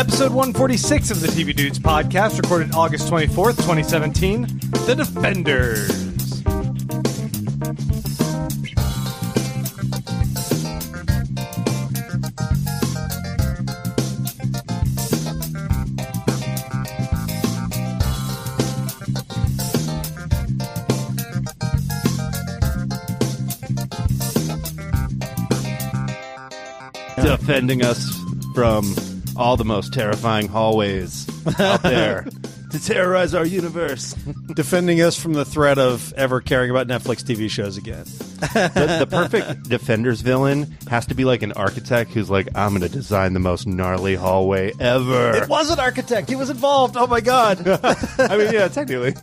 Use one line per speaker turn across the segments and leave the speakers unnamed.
Episode 146 of the TV Dudes podcast, recorded August 24th, 2017. The Defenders.
Defending us from all the most terrifying hallways out there to terrorize our universe.
Defending us from the threat of ever caring about Netflix TV shows again.
The perfect Defenders villain has to be like an architect who's like, I'm going to design the most gnarly hallway ever.
It was an architect. He was involved. Oh, my God.
I mean, yeah, technically.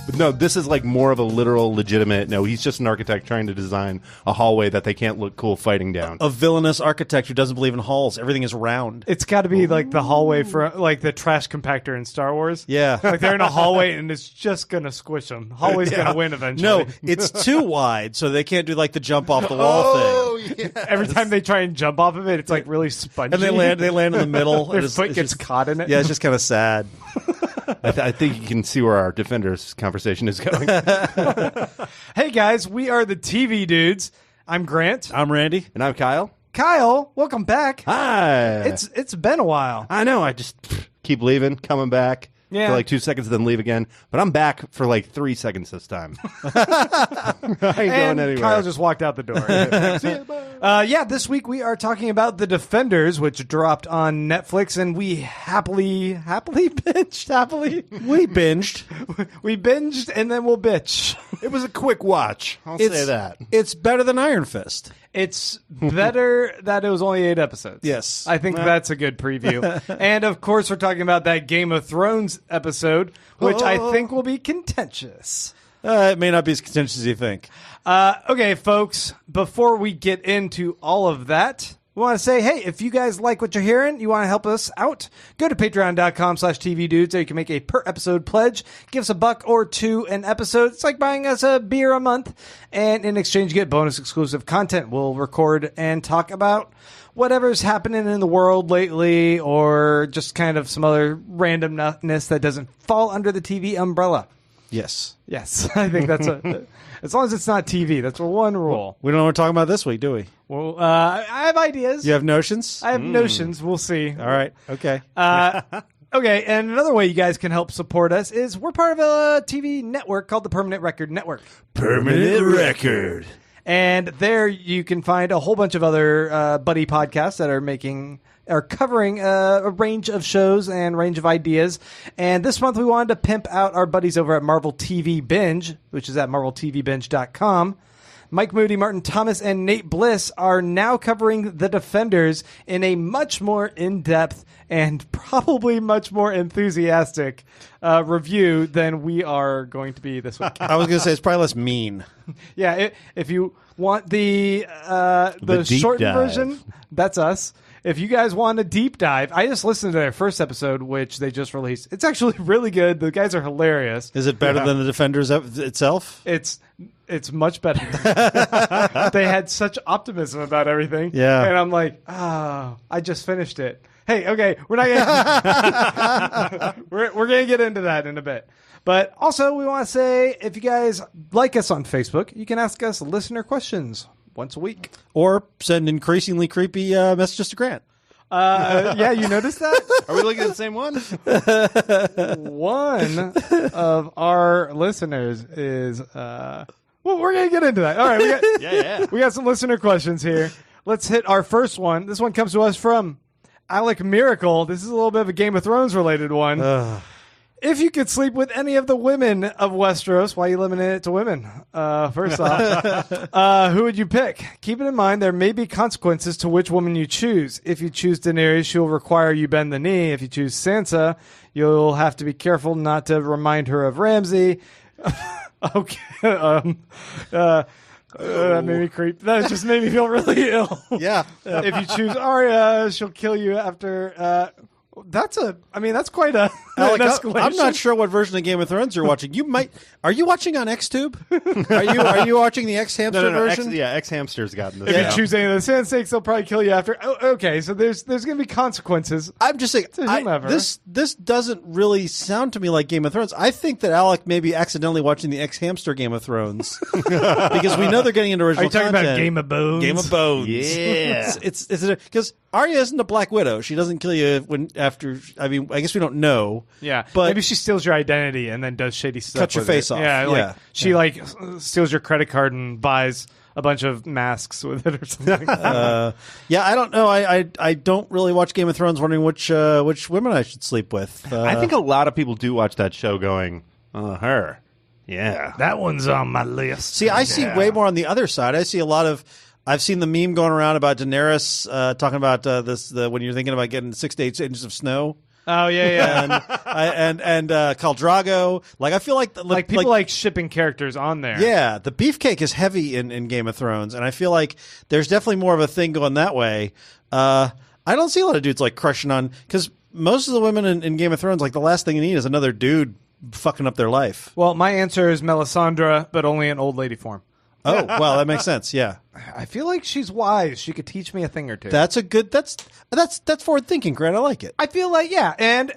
But no, this is like more of a literal, legitimate. No, he's just an architect trying to design a hallway that they can't look cool fighting down.
A villainous architect who doesn't believe in halls. Everything is round.
It's got to be like the hallway for like the trash compactor in Star Wars.
Yeah.
Like they're in a hallway and it's just going to squish them. Hallway's going to win eventually.
No, it's too wide, so they can't do like the jump off the wall thing.
Yeah.
Every time they try and jump off of it, it's like really spongy.
And they land in the middle.
Their foot gets caught in it.
Yeah, it's just kind of sad.
I think you can see where our Defenders conversation is going.
Hey guys, we are the TV Dudes. I'm Grant.
I'm Randy.
And I'm Kyle.
Kyle, welcome back.
Hi.
It's been a while.
I know. I just keep leaving, coming back for like 2 seconds, then leave again. But I'm back for like 3 seconds this time. I ain't going anywhere.
Kyle just walked out the door.
See ya, bye.
This week we are talking about The Defenders, which dropped on Netflix, and we happily binged.
We binged.
We binged, and then we'll bitch.
It was a quick watch. I'll say that.
It's better than Iron Fist.
It's better that it was only 8 episodes.
Yes.
I think that's a good preview. And, of course, we're talking about that Game of Thrones episode, which I think will be contentious.
It may not be as contentious as you think.
Okay, folks, before we get into all of that, we want to say, hey, if you guys like what you're hearing, you want to help us out, go to patreon.com/tvdudes, so you can make a per-episode pledge. Give us $1 or $2 an episode. It's like buying us a beer a month, and in exchange, you get bonus exclusive content. We'll record and talk about whatever's happening in the world lately, or just kind of some other randomness that doesn't fall under the TV umbrella.
Yes.
Yes, I think that's as long as it's not TV, that's one rule.
We don't know what we're talking about this week, do we?
Well, I have ideas.
You have notions?
I have notions. We'll see.
All right. Okay.
Okay, and another way you guys can help support us is we're part of a TV network called the Permanent Record Network.
Permanent Record.
And there you can find a whole bunch of other buddy podcasts that are covering a range of shows and range of ideas. And this month we wanted to pimp out our buddies over at Marvel TV Binge, which is at marveltvbinge.com. Mike Moody, Martin Thomas, and Nate Bliss are now covering The Defenders in a much more in-depth and probably much more enthusiastic review than we are going to be this week.
I was going to say it's probably less mean.
Yeah, if you want the shortened version, that's us. If you guys want a deep dive, I just listened to their first episode, which they just released. It's actually really good. The guys are hilarious.
Is it better than The Defenders itself?
It's much better. They had such optimism about everything.
Yeah.
And I'm like, I just finished it. Hey, okay, we're not gonna we're gonna get into that in a bit. But also we want to say, if you guys like us on Facebook, you can ask us listener questions once a week.
Or send increasingly creepy messages to Grant.
Yeah, you noticed that?
Are we looking at the same one?
One of our listeners is well, we're gonna get into that. All right, we got some listener questions here. Let's hit our first one. This one comes to us from Alec Miracle. This is a little bit of a Game of Thrones related one. If you could sleep with any of the women of Westeros, why are you limiting it to women? First off, who would you pick? Keep it in mind, there may be consequences to which woman you choose. If you choose Daenerys, she'll require you bend the knee. If you choose Sansa, you'll have to be careful not to remind her of Ramsay. Okay. That made me creep. That just made me feel really ill.
Yeah.
If you choose Arya, she'll kill you after... that's quite a
Alec,
an
I'm
escalation.
not sure what version of Game of Thrones you're watching. Are you watching on XTube? Are you watching the X Hamster version?
X Hamster's gotten this.
If
now.
you choose any of the sand they'll probably kill you after. Oh, okay, so there's going to be consequences.
I'm just saying,
whomever.
this doesn't really sound to me like Game of Thrones. I think that Alec may be accidentally watching the X Hamster Game of Thrones because we know they're getting into original
Are you talking
content.
about Game of Bones?
Game of Bones.
Yeah.
it's because Arya isn't a Black Widow. She doesn't kill you after. I mean, I guess we don't know.
Yeah,
but
maybe she steals your identity and then does shady stuff.
Cut your
with
face
it.
off.
Yeah,
Yeah.
she steals your credit card and buys a bunch of masks with it or something.
yeah, I don't know. I don't really watch Game of Thrones, wondering which women I should sleep with.
I think a lot of people do watch that show going, her. Yeah.
That one's on my list.
See, I see way more on the other side. I see a lot of. I've seen the meme going around about Daenerys talking about when you're thinking about getting 6 to 8 inches of snow.
Oh yeah.
and Khal Drogo. Like I feel like
people like shipping characters on there.
Yeah, the beefcake is heavy in Game of Thrones, and I feel like there's definitely more of a thing going that way. I don't see a lot of dudes like crushing on because most of the women in Game of Thrones, like the last thing you need is another dude fucking up their life.
Well, my answer is Melisandre, but only in old lady form.
Oh, well, that makes sense. Yeah,
I feel like she's wise. She could teach me a thing or two.
that's a good. That's forward thinking, Grant. I like it.
I feel like and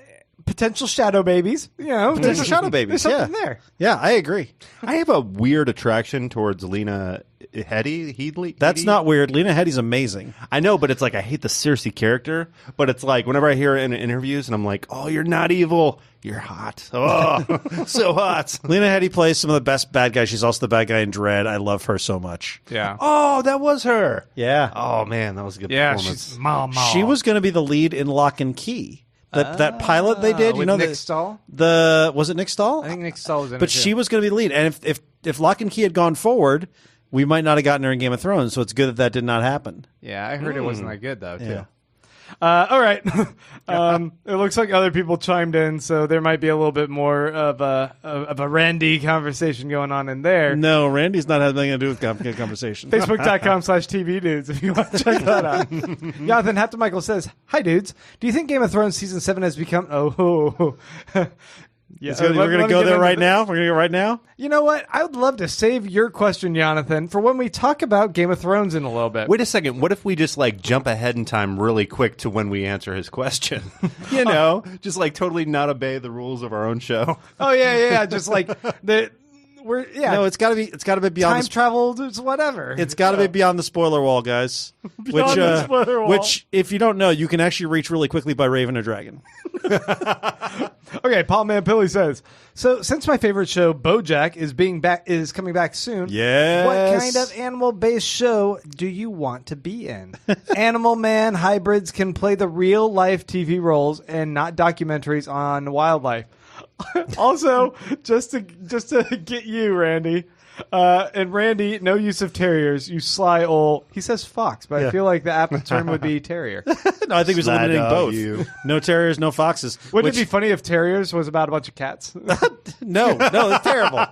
potential shadow babies. You know,
Potential shadow babies.
There's something there.
Yeah, I agree.
I have a weird attraction towards Lena Headey.
That's not weird. Lena Headey's amazing.
I know, but it's like I hate the Cersei character. But it's like whenever I hear her in interviews, and I'm like, "Oh, you're not evil. You're hot. Oh, so hot."
Lena Headey plays some of the best bad guys. She's also the bad guy in Dread. I love her so much.
Yeah.
Oh, that was her.
Yeah.
Oh man, that was a good
Yeah.
performance.
She's mama.
She was going to be the lead in Lock and Key. That pilot they did, you
with
know,
Nick Stahl?
was it Nick Stahl?
I think Nick Stahl was in it.
But she was going to be the lead, and if Lock and Key had gone forward, we might not have gotten her in Game of Thrones. So it's good that did not happen.
Yeah, I heard it wasn't that good though. Too.
Yeah.
All right. It looks like other people chimed in, so there might be a little bit more of a Randy conversation going on in there.
No, Randy's not having anything to do with complicated conversation.
Facebook.com/TV dudes if you want to check that out. Jonathan Haptemichael says, "Hi dudes. Do you think Game of Thrones season 7 has become Yeah,
We're going to go there right now. We're going to go right now.
You know what? I would love to save your question, Jonathan, for when we talk about Game of Thrones in a little bit.
Wait a second. What if we just like jump ahead in time really quick to when we answer his question? You know, just like totally not obey the rules of our own show.
Oh yeah. Just like
No, it's got to be beyond
time travel, it's whatever.
It's got to be beyond the spoiler wall, guys.
Beyond the spoiler wall.
Which, if you don't know, you can actually reach really quickly by Raven a Dragon.
Okay, Paul Mampilli says, so since my favorite show, BoJack, is coming back soon,
Yes.
what kind of animal-based show do you want to be in? Animal Man hybrids can play the real-life TV roles and not documentaries on wildlife. Also, just to get you, Randy. And Randy, no use of terriers. You sly old. He says fox, but I feel like the apt term would be terrier.
No, I think he was
Sly
eliminating
dog,
both.
you.
No terriers, no foxes.
Wouldn't it be funny if terriers was about a bunch of cats?
No, that's terrible.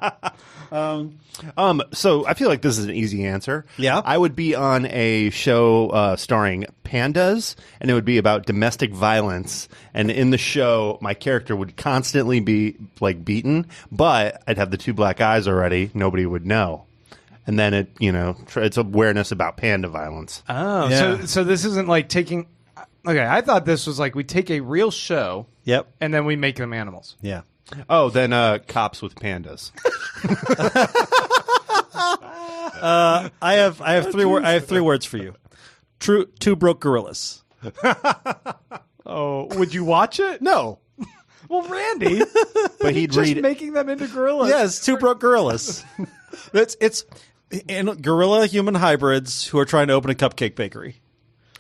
So I feel like this is an easy answer.
Yeah.
I would be on a show starring pandas, and it would be about domestic violence. And in the show, my character would constantly be like beaten, but I'd have the two black eyes already. Nobody would know. And then it's awareness about panda violence.
Oh,
Yeah.
so this isn't like taking. Okay, I thought this was like we take a real show,
Yep.
and then we make them animals.
Yeah.
Oh, then cops with pandas.
I have three words for you. Two broke gorillas.
Oh, would you watch it?
No.
Well, Randy,
But he'd
just
read.
making them into gorillas.
Yes, two broke gorillas. It's gorilla human hybrids who are trying to open a cupcake bakery.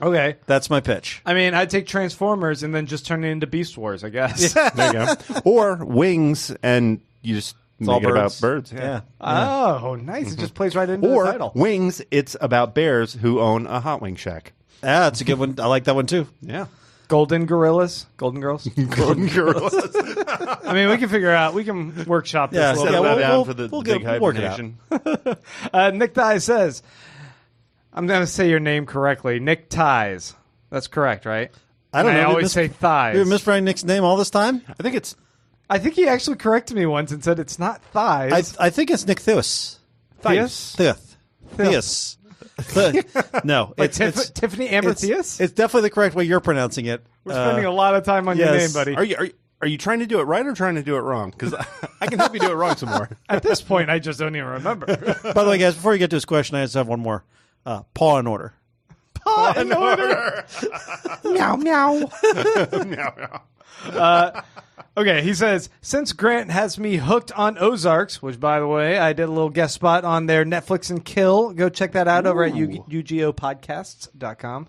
Okay.
That's my pitch.
I mean, I'd take Transformers and then just turn it into Beast Wars, I guess.
There you go. Or wings, and you just
all
make it about
birds.
birds.
Yeah.
Oh, nice. It just plays right into the
Or
title.
wings, it's about bears who own a hot wing shack.
Ah, that's a good one. I like that one too.
Yeah.
Golden Gorillas? Golden Girls?
Golden gorillas.
I mean, we can workshop this
Yeah,
a little
Settle
bit.
that down
we'll-
for the
we'll
big
work it out.
hibernation.
Nick Ties says, I'm going to say your name correctly. Nick Ties. That's correct, right?
I don't know.
I always say thighs.
We've been mispronouncing Nick's name all this time?
I think he actually corrected me once and said it's not thighs.
I think it's Nick Theus.
Theus?
Theus. No.
Like Tiffany Amber Theus?
It's definitely the correct way you're pronouncing it.
We're spending a lot of time on your name, buddy.
Are you trying to do it right or trying to do it wrong? Because I can help you do it wrong some more.
At this point, I just don't even remember.
By the way, guys, before you get to his question, I just have one more. Paw in order.
Paw in order. Meow, meow.
Meow, meow.
Okay, he says, since Grant has me hooked on Ozarks, which, by the way, I did a little guest spot on their Netflix and Kill. Go check that out over at ugopodcasts.com.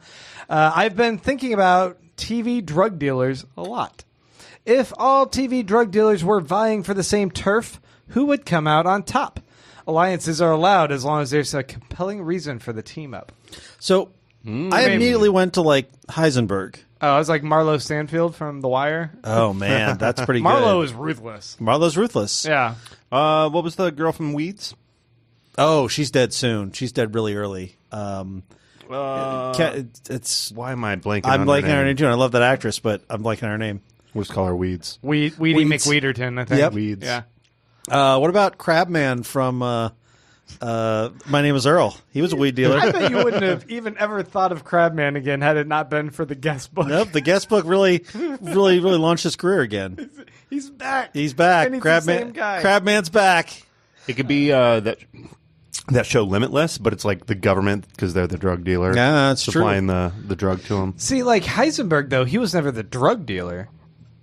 I've been thinking about TV drug dealers a lot. If all TV drug dealers were vying for the same turf, who would come out on top? Alliances are allowed as long as there's a compelling reason for the team up.
So I immediately went to like Heisenberg.
Oh, I was like Marlo Stanfield from The Wire.
Oh, man, that's pretty good.
Marlo is ruthless.
Marlo's ruthless.
Yeah.
What was the girl from Weeds?
Oh, she's dead soon. She's dead really early.
It's why am I blanking?
I'm
on
blanking
her
on her
name?
name too. I love that actress, but I'm blanking on her name.
We'll just call her Weeds.
Weedy
Weeds.
McWeederton, I think.
Yep.
Weeds.
Yeah.
What about Crabman from My Name is Earl? He was a weed dealer.
I bet you wouldn't have even ever thought of Crabman again had it not been for the guest book.
Nope, the guest book really launched his career again.
He's back.
He's back.
And he's the same guy.
Crabman's back.
It could be that show Limitless, but it's like the government because they're the drug dealer.
Yeah, that's true.
Supplying the drug to them.
See, like Heisenberg, though, he was never the drug dealer.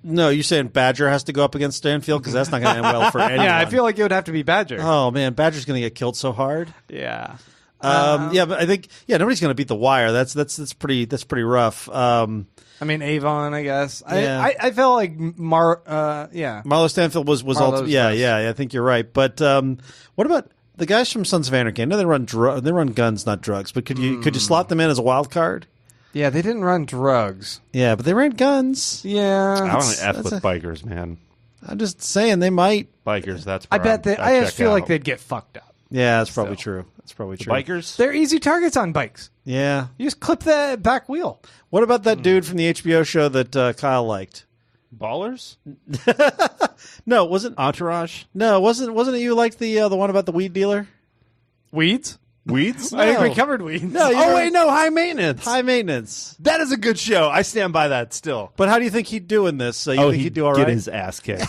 No, you're saying Badger has to go up against Stanfield because that's not going to end well for anyone.
Yeah, I feel like it would have to be Badger.
Oh man, Badger's going to get killed so hard.
Yeah.
Yeah, but I think nobody's going to beat the Wire. That's pretty rough.
I mean, Avon, I guess.
Yeah.
I felt like
Marlo Stanfield was
Marlo's
I think you're right. But what about the guys from Sons of Anarchy? I know they run guns, not drugs. But could you slot them in as a wild card?
Yeah, they didn't run drugs.
Yeah, but they ran guns.
Yeah.
I don't F with bikers, man.
I'm just saying they might.
Bikers, that's
I
where
bet I just feel like they'd get fucked up.
Yeah, that's probably true. That's probably true.
Bikers?
They're easy targets on bikes.
Yeah.
You just clip that back wheel.
What about that dude from the HBO show that Kyle liked?
Ballers?
No, wasn't
Entourage?
No, wasn't it you liked the one about the weed dealer?
Weeds?
Weeds?
I think we covered weeds.
No,
No, High Maintenance.
High Maintenance.
That is a good show. I stand by that still.
But how do you think he'd do in this? You think he'd do all right?
Get his ass kicked.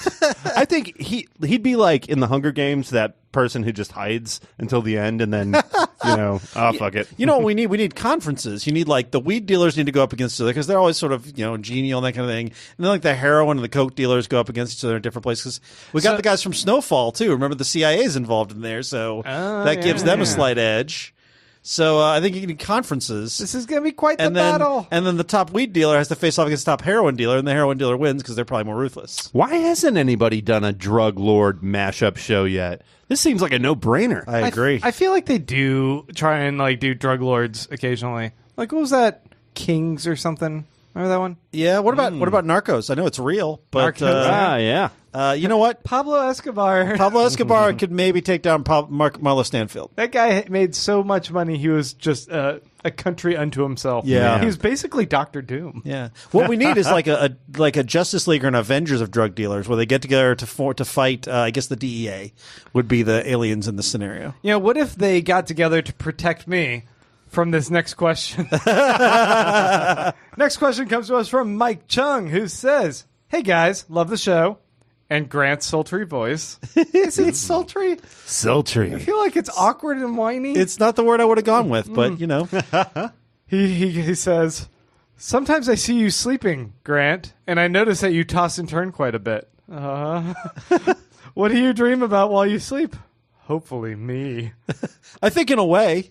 I think he'd be like in the Hunger Games, that person who just hides until the end and then, fuck it.
You know what we need? We need conferences. You need like the weed dealers need to go up against each other because they're always sort of genial and that kind of thing. And then like the heroin and the coke dealers go up against each other in different places. We got the guys from Snowfall too. Remember the CIA's involved in there, so that gives them a slight edge. So I think you need conferences.
This is going to be quite the battle.
And then the top weed dealer has to face off against the top heroin dealer, and the heroin dealer wins because they're probably more ruthless.
Why hasn't anybody done a drug lord mashup show yet? This seems like a no-brainer.
I agree.
I feel like they do try and do drug lords occasionally. Like, what was that? Kings or something? Remember that one?
Yeah. What about Narcos? I know it's real, but
Narcos.
Yeah.
You know what?
Pablo Escobar.
Pablo Escobar could maybe take down Marlo Stanfield.
That guy made so much money, he was just a country unto himself.
Yeah.
He was basically Dr. Doom.
Yeah. What we need is like a Justice League or an Avengers of drug dealers where they get together to fight, I guess the DEA would be the aliens in this scenario.
What if they got together to protect me from this next question? Next question comes to us from Mike Chung, who says, "Hey guys, love the show." And Grant's sultry voice. Is it sultry?
Sultry.
I feel like it's awkward and whiny.
It's not the word I would have gone with, but
He says, "Sometimes I see you sleeping, Grant, and I notice that you toss and turn quite a bit. What do you dream about while you sleep? Hopefully me."
I think in a way.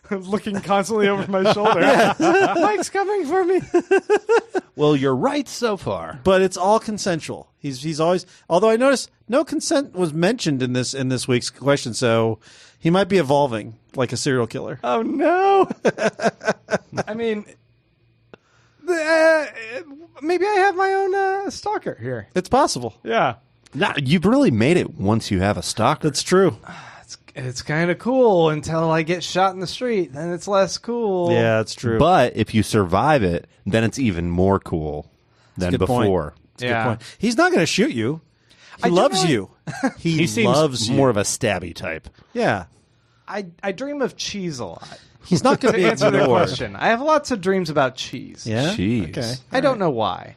Looking constantly over my shoulder. Mike's coming for me.
Well, you're right so far.
But it's all consensual. He's always. Although I noticed no consent was mentioned in this week's question, so he might be evolving like a serial killer.
Oh no! I mean, maybe I have my own stalker here.
It's possible.
Yeah,
You've really made it once you have a stalker.
That's true.
it's kind of cool until I get shot in the street. Then it's less cool.
Yeah, that's true.
But if you survive it, then it's even more cool than
Good point.
before.
That's a good point. He's not going to shoot you. He
I
loves
generally-
you.
He seems
loves you.
more of a stabby type.
Yeah.
I dream of cheese a lot.
He's not going
To
to be
answer the
ignored.
question, I have lots of dreams about cheese.
Yeah.
Cheese.
Okay.
I don't know why.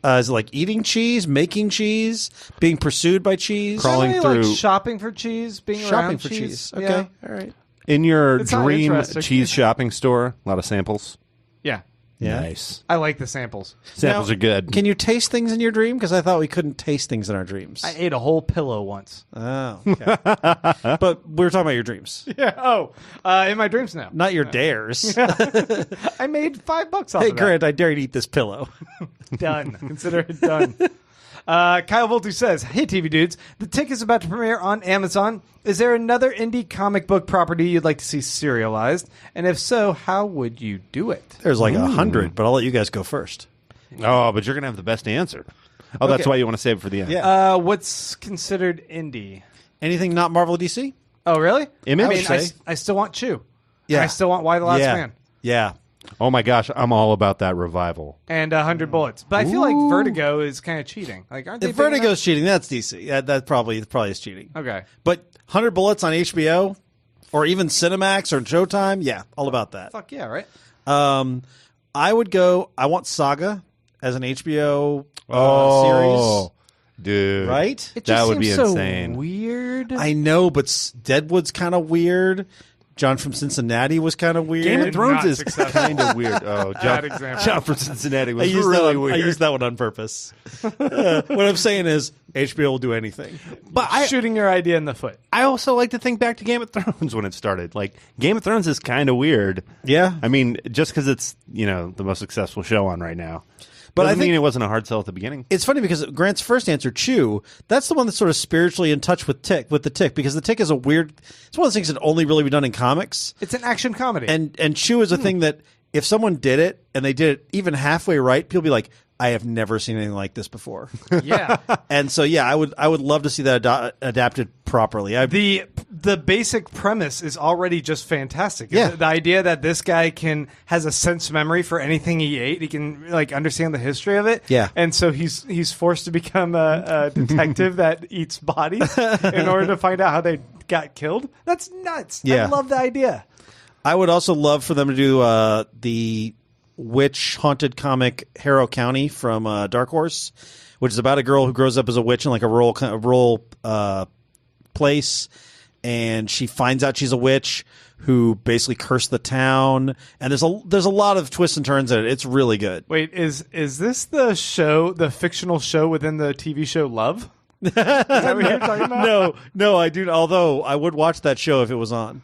Is it like eating cheese, making cheese, being pursued by cheese,
Crawling
I really
through-
like shopping for cheese, being
shopping
around
for cheese? Okay.
Yeah.
All right.
In your
It's not
dream
interesting.
cheese shopping store, a lot of samples.
Yeah.
Yeah.
Nice.
I like the samples.
Samples
Now,
are good.
Can you taste things in your dream? Because I thought we couldn't taste things in our dreams.
I ate a whole pillow once.
Oh, okay. But we were talking about your dreams,
Yeah. Oh, in my dreams now.
not your dares.
I made $5 off
Hey,
of that.
Grant, I dare you to eat this pillow.
Done. Consider it done. Kyle Voltu says, "Hey, TV dudes, The Tick is about to premiere on Amazon. Is there another indie comic book property you'd like to see serialized? And if so, how would you do it?"
There's like 100, but I'll let you guys go first.
Oh, but you're going to have the best answer. Oh, that's
Okay.
why you want to save it for the end.
Yeah.
What's considered indie?
Anything not Marvel or DC?
Oh, really?
Image?
I mean,
I would say.
I still want Chew.
Yeah.
And I still want Why the Last
yeah.
Man.
Yeah.
Oh, my gosh. I'm all about that revival.
And 100 Bullets. But I feel like Vertigo is kind of cheating. Like, aren't they
If
big enough?
Vertigo's cheating, that's DC. Yeah, that probably is cheating.
Okay.
But 100 Bullets on HBO or even Cinemax or Showtime, yeah, all about that.
Fuck yeah, right?
I would go. I want Saga as an HBO
Oh, dude.
series, right?
It just
That would
seems
be
so
insane.
weird.
I know, but Deadwood's kind of weird. John from Cincinnati was kind of weird.
Game of Thrones
Not
is
successful.
kind of weird. Oh,
Bad example.
John from Cincinnati
I
was
used,
really
that one,
weird.
I used that one on purpose. What I'm saying is HBO will do anything.
But I
Shooting your idea in the foot.
also like to think back to Game of Thrones when it started. Like, Game of Thrones is kind of weird.
Yeah.
I mean, just because it's, the most successful show on right now.
But
Doesn't
I think-
mean it wasn't a hard sell at the beginning.
It's funny because Grant's first answer, Chew, that's the one that's sort of spiritually in touch with the Tick, because the Tick is it's one of those things that only really be done in comics.
It's an action comedy.
And Chew is a thing that if someone did it and they did it even halfway right, people be like, I have never seen anything like this before.
yeah.
And so, yeah, I would love to see that adapted properly.
The basic premise is already just fantastic.
Yeah.
The idea that this guy has a sense memory for anything he ate. He can understand the history of it.
Yeah.
And so he's forced to become a detective that eats bodies in order to find out how they got killed. That's nuts.
Yeah.
I love the idea.
I would also love for them to do the witch haunted comic Harrow County from Dark Horse, which is about a girl who grows up as a witch in like a rural place, and she finds out she's a witch who basically cursed the town. And there's a lot of twists and turns in it. It's really good.
Wait, is this the fictional show within the TV show Love? Is that what you're talking about?
No, I do. Although I would watch that show if it was on.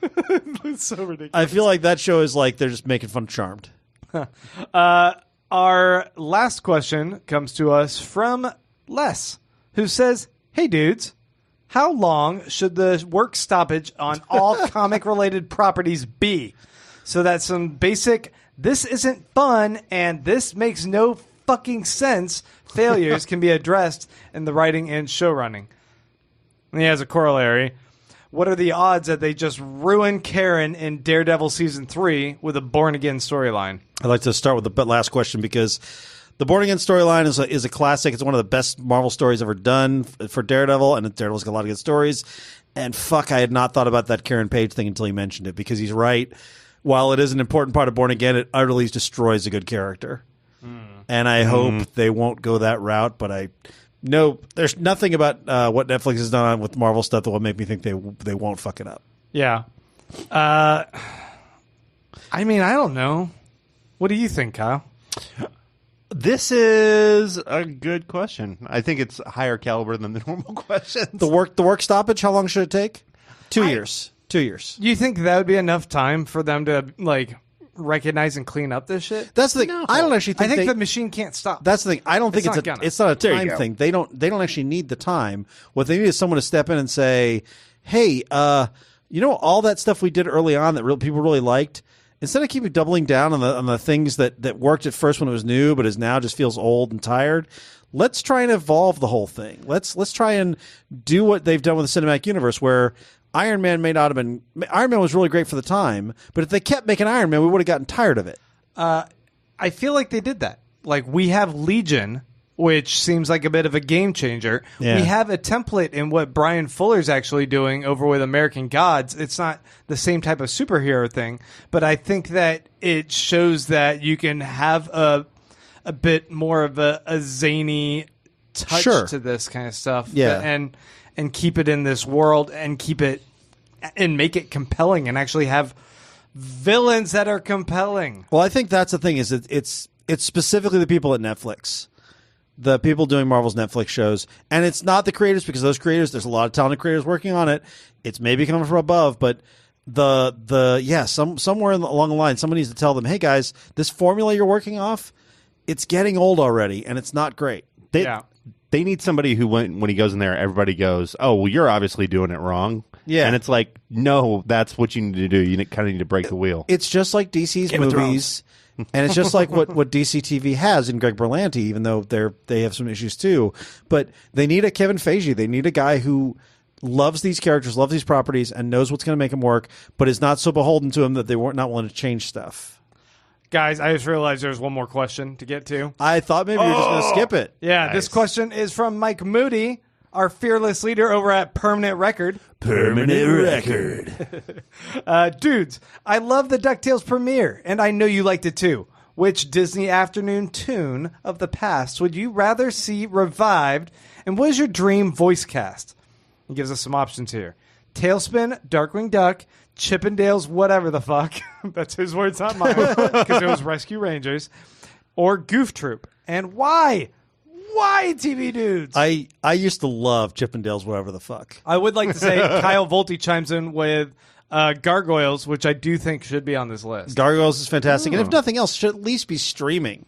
It's so ridiculous.
I feel like that show is like they're just making fun of Charmed.
Our last question comes to us from Les, who says, "Hey dudes, how long should the work stoppage on all comic-related properties be, so that some basic 'this isn't fun' and 'this makes no fucking sense' failures can be addressed in the writing and show running?" And he has a corollary. What are the odds that they just ruin Karen in Daredevil Season 3 with a born-again storyline?
I'd like to start with the last question because the Born Again storyline is a classic. It's one of the best Marvel stories ever done for Daredevil, and Daredevil's got a lot of good stories. And fuck, I had not thought about that Karen Page thing until he mentioned it, because he's right. While it is an important part of Born Again, it utterly destroys a good character. And I hope they won't go that route, but there's nothing about what Netflix has done with Marvel stuff that will make me think they won't fuck it up.
Yeah. I mean, I don't know. What do you think, Kyle?
This is a good question. I think it's higher caliber than the normal questions.
The work stoppage, how long should it take? 2 years. 2 years.
Do you think that would be enough time for them to, recognize and clean up this shit?
That's the thing.
No.
I don't actually
I
think
think the machine can't stop.
That's the thing. I don't think
It's not gonna.
it's not a
There you
time
go.
thing. They don't actually need the time. What they need is someone to step in and say, "Hey, all that stuff we did early on that people really liked. Instead of keeping doubling down on the things that worked at first when it was new, but is now just feels old and tired. Let's try and evolve the whole thing. Let's try and do what they've done with the cinematic universe, where Iron Man may not have been. Iron Man was really great for the time, but if they kept making Iron Man, we would have gotten tired of it.
I feel like they did that. Like, we have Legion, which seems like a bit of a game changer.
Yeah.
We have a template in what Brian Fuller's actually doing over with American Gods. It's not the same type of superhero thing, but I think that it shows that you can have a bit more of a zany touch to this kind of stuff.
Yeah.
And keep it in this world and keep it and make it compelling and actually have villains that are compelling.
Well, I think that's the thing. Is it's specifically the people at Netflix, the people doing Marvel's Netflix shows, and it's not the creators, because those creators, there's a lot of talented creators working on it. It's maybe coming from above, but somewhere along the line, someone needs to tell them, hey guys, this formula you're working off, it's getting old already, and it's not great.
They need somebody who, when he goes in there, everybody goes, oh, well, you're obviously doing it wrong.
Yeah.
And it's like, no, that's what you need to do. You kind of need to break the wheel.
It's just like DC's movies, and it's just like what DC TV has in Greg Berlanti, even though they have some issues too. But they need a Kevin Feige. They need a guy who loves these characters, loves these properties, and knows what's going to make them work, but is not so beholden to them that they weren't not willing to change stuff.
Guys, I just realized there's one more question to get to.
I thought maybe you were just going to skip it.
Yeah,
Nice.
This question is from Mike Moody, our fearless leader over at Permanent Record.
Permanent Record.
Dudes, I love the DuckTales premiere, and I know you liked it too. Which Disney afternoon tune of the past would you rather see revived, and what is your dream voice cast? He gives us some options here. Tailspin, Darkwing Duck, Chippendales, whatever the fuck. That's his words, not mine, because it was Rescue Rangers. Or Goof Troop. And why? Why, TV dudes?
I used to love Chippendales, whatever the fuck.
I would like to say Kyle Volte chimes in with Gargoyles, which I do think should be on this list.
Gargoyles is fantastic. And if nothing else, it should at least be streaming.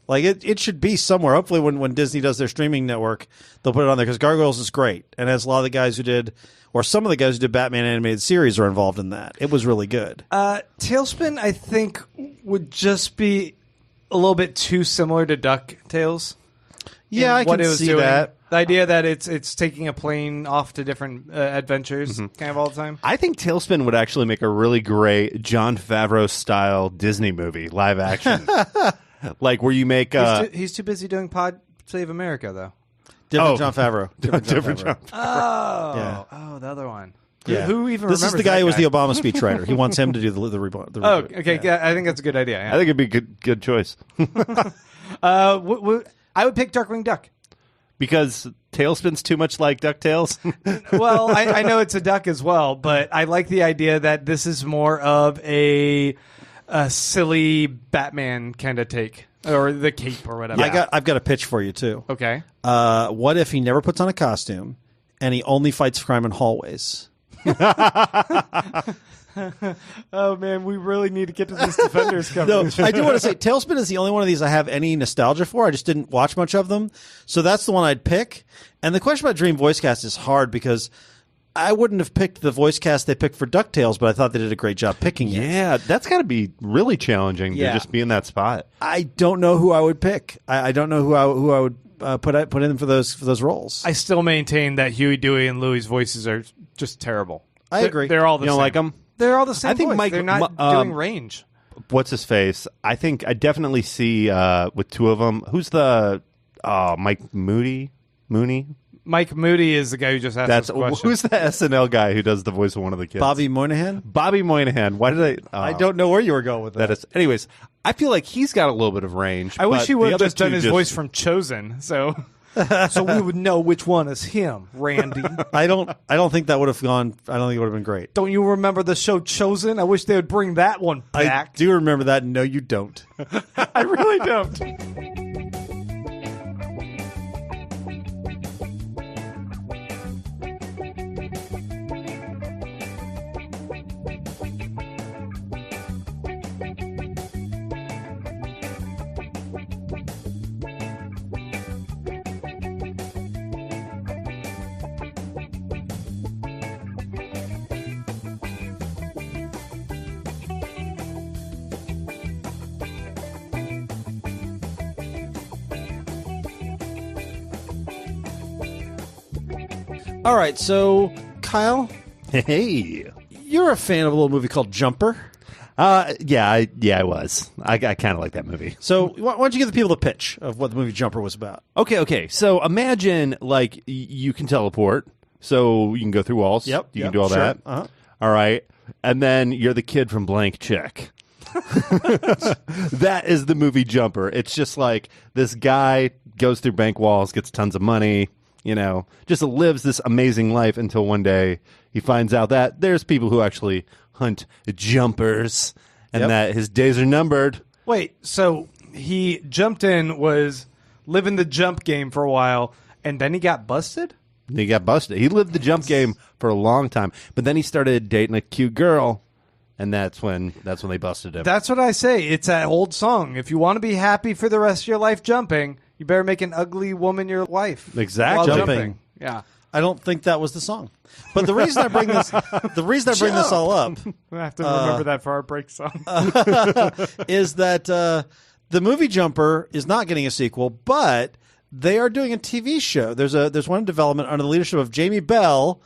Like, it should be somewhere. Hopefully when Disney does their streaming network, they'll put it on there, because Gargoyles is great. And as a lot of the guys who did, or some of the guys who did Batman animated series are involved in that. It was really good.
Tailspin, I think, would just be a little bit too similar to DuckTales.
Yeah, I can see that.
The idea that it's taking a plane off to different adventures kind of all the time.
I think Tailspin would actually make a really great Jon Favreau-style Disney movie, live action. Like where you make...
He's too busy doing Pod Save America, though.
Different John Favreau.
Different John Favreau.
Oh,
Yeah.
Oh, the other one.
Yeah.
Who even
This is
remembers
the guy
that
who was the Obama speechwriter. He wants him to do the reboot.
Oh, okay. Yeah. I think that's a good idea. Yeah.
I think it'd be a good choice.
I would pick Darkwing Duck.
Because Tailspin's too much like DuckTales?
Well, I know it's a duck as well, but I like the idea that this is more of a silly Batman kind of take, or the cape or whatever.
I've got a pitch for you too.
Okay.
What if he never puts on a costume and he only fights crime in hallways?
Oh man, we really need to get to this Defenders coverage.
No, I do want to say Tailspin is the only one of these I have any nostalgia for. I just didn't watch much of them, so that's the one I'd pick. And the question about dream voice cast is hard, because I wouldn't have picked the voice cast they picked for DuckTales, but I thought they did a great job picking it.
Yeah, that's got to be really challenging to just be in that spot.
I don't know who I would pick. I don't know who I would put in for those roles.
I still maintain that Huey, Dewey, and Louie's voices are just terrible.
I agree.
They're all the
You
same.
don't like them?
They're all the same.
I think
voice.
Mike-
They're not doing range.
What's his face? I think I definitely see with two of them. Who's the Mike Moody? Mooney?
Mike Moody is the guy who just asked
That's
this question.
who's the SNL guy who does the voice of one of the kids?
Bobby Moynihan?
Bobby Moynihan. Why did
I don't know where you were going with that.
that is. Anyways, I feel like he's got a little bit of range.
I wish
but
he would
the
have
other
just done
two
his voice from Chosen, so we would know which one is him, Randy.
I don't think that would have gone. I don't think it would have been great.
Don't you remember the show Chosen? I wish they would bring that one
I
back.
do remember that. No, you don't.
I really don't.
All right, so Kyle,
Hey.
You're a fan of a little movie called Jumper.
Yeah, I was. I kind of like that movie.
So why don't you give the people the pitch of what the movie Jumper was about?
Okay. So imagine like you can teleport, so you can go through walls. You can do all that.
Uh-huh.
All right, and then you're the kid from Blank Check. That is the movie Jumper. It's just like this guy goes through bank walls, gets tons of money, just lives this amazing life until one day he finds out that there's people who actually hunt jumpers and that his days are numbered.
Wait, so he jumped in, was living the jump game for a while, and then he got busted?
He got busted. He lived the jump game for a long time, but then he started dating a cute girl, and that's when they busted him.
That's what I say. It's that old song. If you want to be happy for the rest of your life jumping, you better make an ugly woman your wife.
Exactly.
While
Jumping.
Yeah.
I don't think that was the song. But the reason I bring this, this all up,
I have to remember that for our break song.
is that the movie Jumper is not getting a sequel, but they are doing a TV show. There's one in development under the leadership of Jamie Bell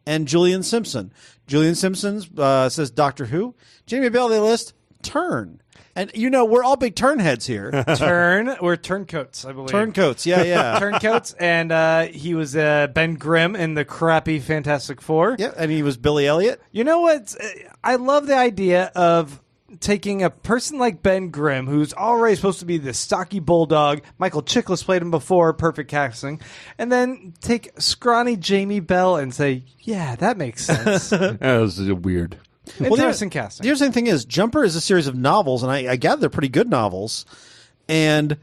and Julian Simpson. Julian Simpson says Doctor Who. Jamie Bell, they list Turn. And, we're all big turn heads here.
We're turncoats, I believe.
Turncoats, yeah.
Turncoats, and he was Ben Grimm in the crappy Fantastic Four.
Yeah, and he was Billy Elliot.
You know what? I love the idea of taking a person like Ben Grimm, who's already supposed to be the stocky bulldog. Michael Chiklis played him before, perfect casting. And then take scrawny Jamie Bell and say, yeah, that makes sense.
That was weird.
Interesting casting.
The interesting thing is, Jumper is a series of novels, and I gather they're pretty good novels. And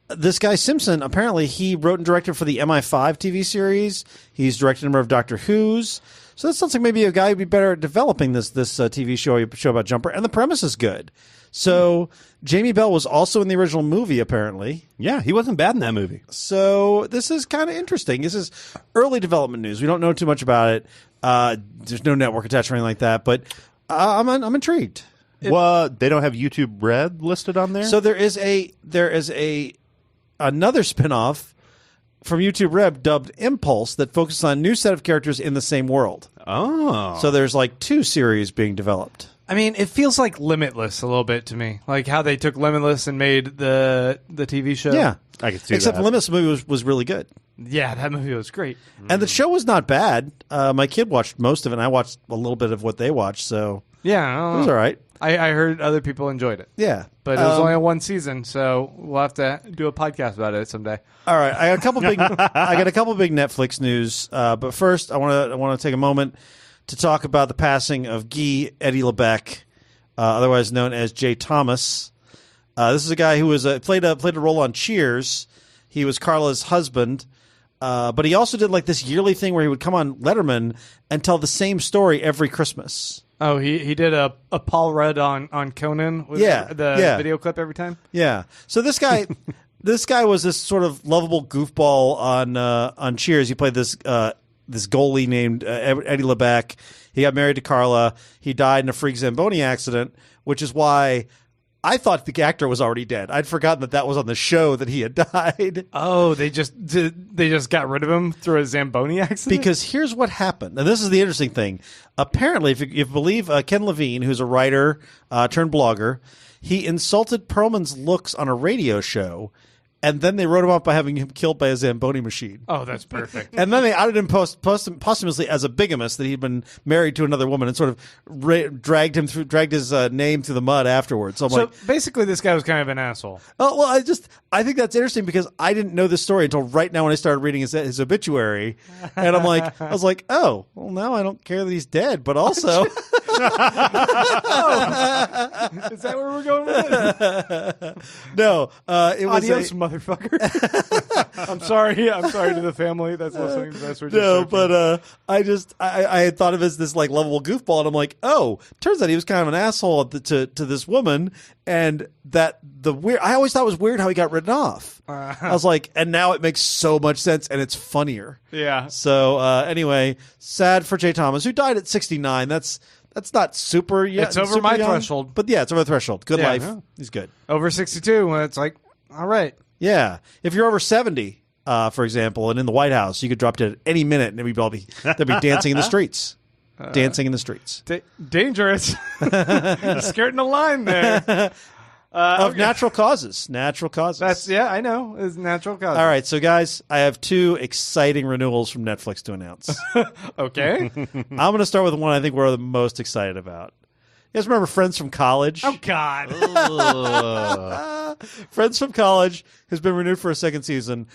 this guy Simpson, apparently, he wrote and directed for the MI5 TV series. He's directed a number of Doctor Who's. So that sounds like maybe a guy who'd be better at developing this TV show about Jumper. And the premise is good. So Jamie Bell was also in the original movie, apparently.
Yeah, he wasn't bad in that movie.
So this is kind of interesting. This is early development news. We don't know too much about it. There's no network attached or anything like that, but I'm intrigued.
Well, they don't have YouTube Red listed on there?
So there is another spinoff from YouTube Red dubbed Impulse that focuses on a new set of characters in the same world.
Oh.
So there's like 2 series being developed.
I mean, it feels like Limitless a little bit to me. Like how they took Limitless and made the TV show.
Yeah.
I can see
Except
that.
Limitless movie was really good.
Yeah, that movie was great.
And the show was not bad. My kid watched most of it, and I watched a little bit of what they watched, so
Yeah,
it was all right.
I heard other people enjoyed it.
Yeah.
But it was only a 1 season, so we'll have to do a podcast about it someday.
All right, I got a couple big Netflix news. But first, I want to take a moment to talk about the passing of Guy Eddie Lebec, otherwise known as Jay Thomas. This is a guy who was played a role on Cheers. He was Carla's husband, but he also did like this yearly thing where he would come on Letterman and tell the same story every Christmas.
Oh, he did a Paul Rudd on Conan with the video clip every time?
Yeah. So this guy was this sort of lovable goofball on Cheers. He played this goalie named Eddie Lebec. He got married to Carla. He died in a freak Zamboni accident, which is why I thought the actor was already dead. I'd forgotten that was on the show that he had died.
Oh, they just got rid of him through a Zamboni accident?
Because here's what happened. And this is the interesting thing. Apparently, if you believe Ken Levine, who's a writer turned blogger, he insulted Perlman's looks on a radio show, and then they wrote him up by having him killed by a Zamboni machine.
Oh, that's perfect.
And then they outed him posthumously as a bigamist, that he'd been married to another woman, and sort of dragged his name through the mud afterwards. So
basically, this guy was kind of an asshole.
Oh well, I think that's interesting because I didn't know this story until right now when I started reading his obituary, and I was like, oh, well, now I don't care that he's dead, but also.
Is that where we're going with it?
No, it was
Adios, motherfucker. I'm sorry to the family that's listening to this.
No, but I had thought of it as this like lovable goofball, and I'm like, oh, turns out he was kind of an asshole to this woman, and that I always thought it was weird how he got written off. I was like, and now it makes so much sense, and it's funnier.
Yeah.
So anyway, sad for Jay Thomas, who died at 69. That's not super yet.
It's over my
young,
threshold.
But yeah, it's over the threshold. Good life.
Yeah.
He's good.
Over 62, when it's like, all right.
Yeah. If you're over 70, for example, and in the White House, you could drop dead at any minute, and they'd be dancing in the streets. dancing in the streets.
Dangerous. Skirting the line there.
Of natural causes. Natural causes.
I know. It's natural causes.
All right, so guys, I have 2 exciting renewals from Netflix to announce.
Okay.
I'm going to start with one I think we're the most excited about. You guys remember Friends from College?
Oh, God.
Friends from College has been renewed for a 2nd season.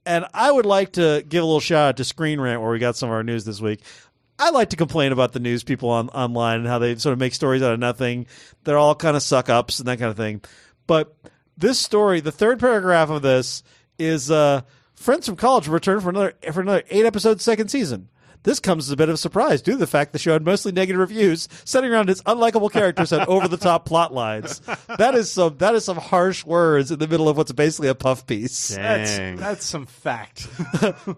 And I would like to give a little shout out to Screen Rant, where we got some of our news this week. I like to complain about the news people online and how they sort of make stories out of nothing. They're all kind of suck-ups and that kind of thing. But this story, the 3rd paragraph of this, is Friends from College will return for another 8-episode 2nd season. This comes as a bit of a surprise due to the fact the show had mostly negative reviews, centering around its unlikable characters and over-the-top plot lines. That is some harsh words in the middle of what's basically a puff piece.
That's some fact.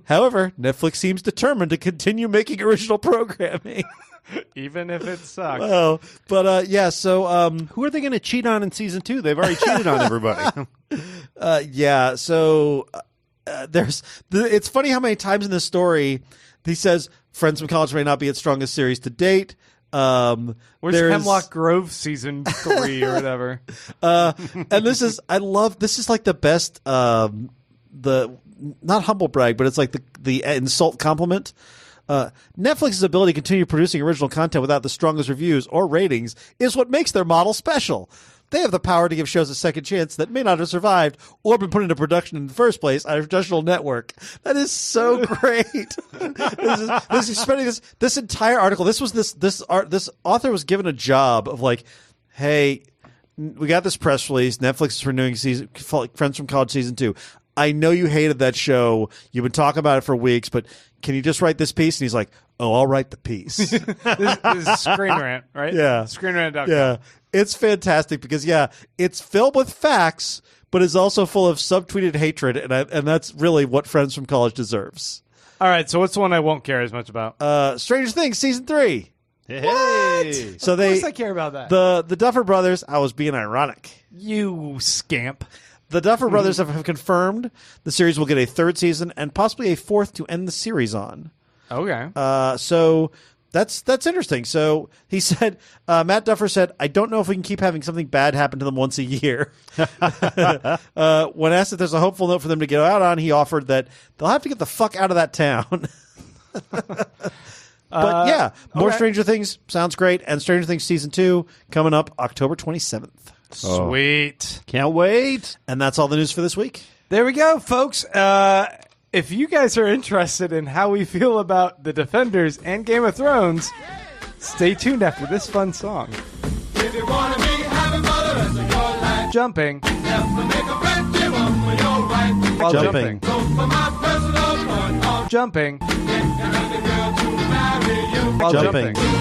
However, Netflix seems determined to continue making original programming.
Even if it sucks.
Well, but so
Who are they going to cheat on in season 2? They've already cheated on everybody. It's funny how many times in this story he says Friends from College may not be its strongest series to date.
Where's Hemlock Grove season 3 or whatever?
And this is like the best, the not humble brag, but it's like the insult compliment. Netflix's ability to continue producing original content without the strongest reviews or ratings is what makes their model special. They have the power to give shows a second chance that may not have survived or been put into production in the first place on a traditional network. That is so great. This entire article. This author was given a job of like, hey, we got this press release. Netflix is renewing Friends from College season 2. I know you hated that show. You've been talking about it for weeks, but can you just write this piece? And he's like, oh, I'll write the piece.
this is Screen Rant, right?
Yeah.
ScreenRant.com.
Yeah. It's fantastic because, it's filled with facts, but is also full of subtweeted hatred, and that's really what Friends from College deserves.
All right, so what's the one I won't care as much about?
Stranger Things season 3.
Hey.
So
of course I care about that.
The Duffer Brothers. I was being ironic.
You scamp.
The Duffer Brothers have confirmed the series will get a 3rd season and possibly a 4th to end the series on.
Okay.
So that's interesting. So he said, Matt Duffer said, I don't know if we can keep having something bad happen to them once a year. When asked if there's a hopeful note for them to get out on, he offered that they'll have to get the fuck out of that town. But more
okay.
Stranger Things sounds great. And Stranger Things season 2 coming up October 27th.
Sweet.
Can't wait.
And that's all the news for this week.
There we go, folks. If you guys are interested in how we feel about The Defenders and Game of Thrones, stay tuned after this fun song.
If you wanna be having fun the rest of your life,
Jumping.
you have to make a friendship when you're right.
While
Jumping.
jumping.
So for my personal point of
Jumping.
get the girl to marry you.
While
Jumping.
jumping.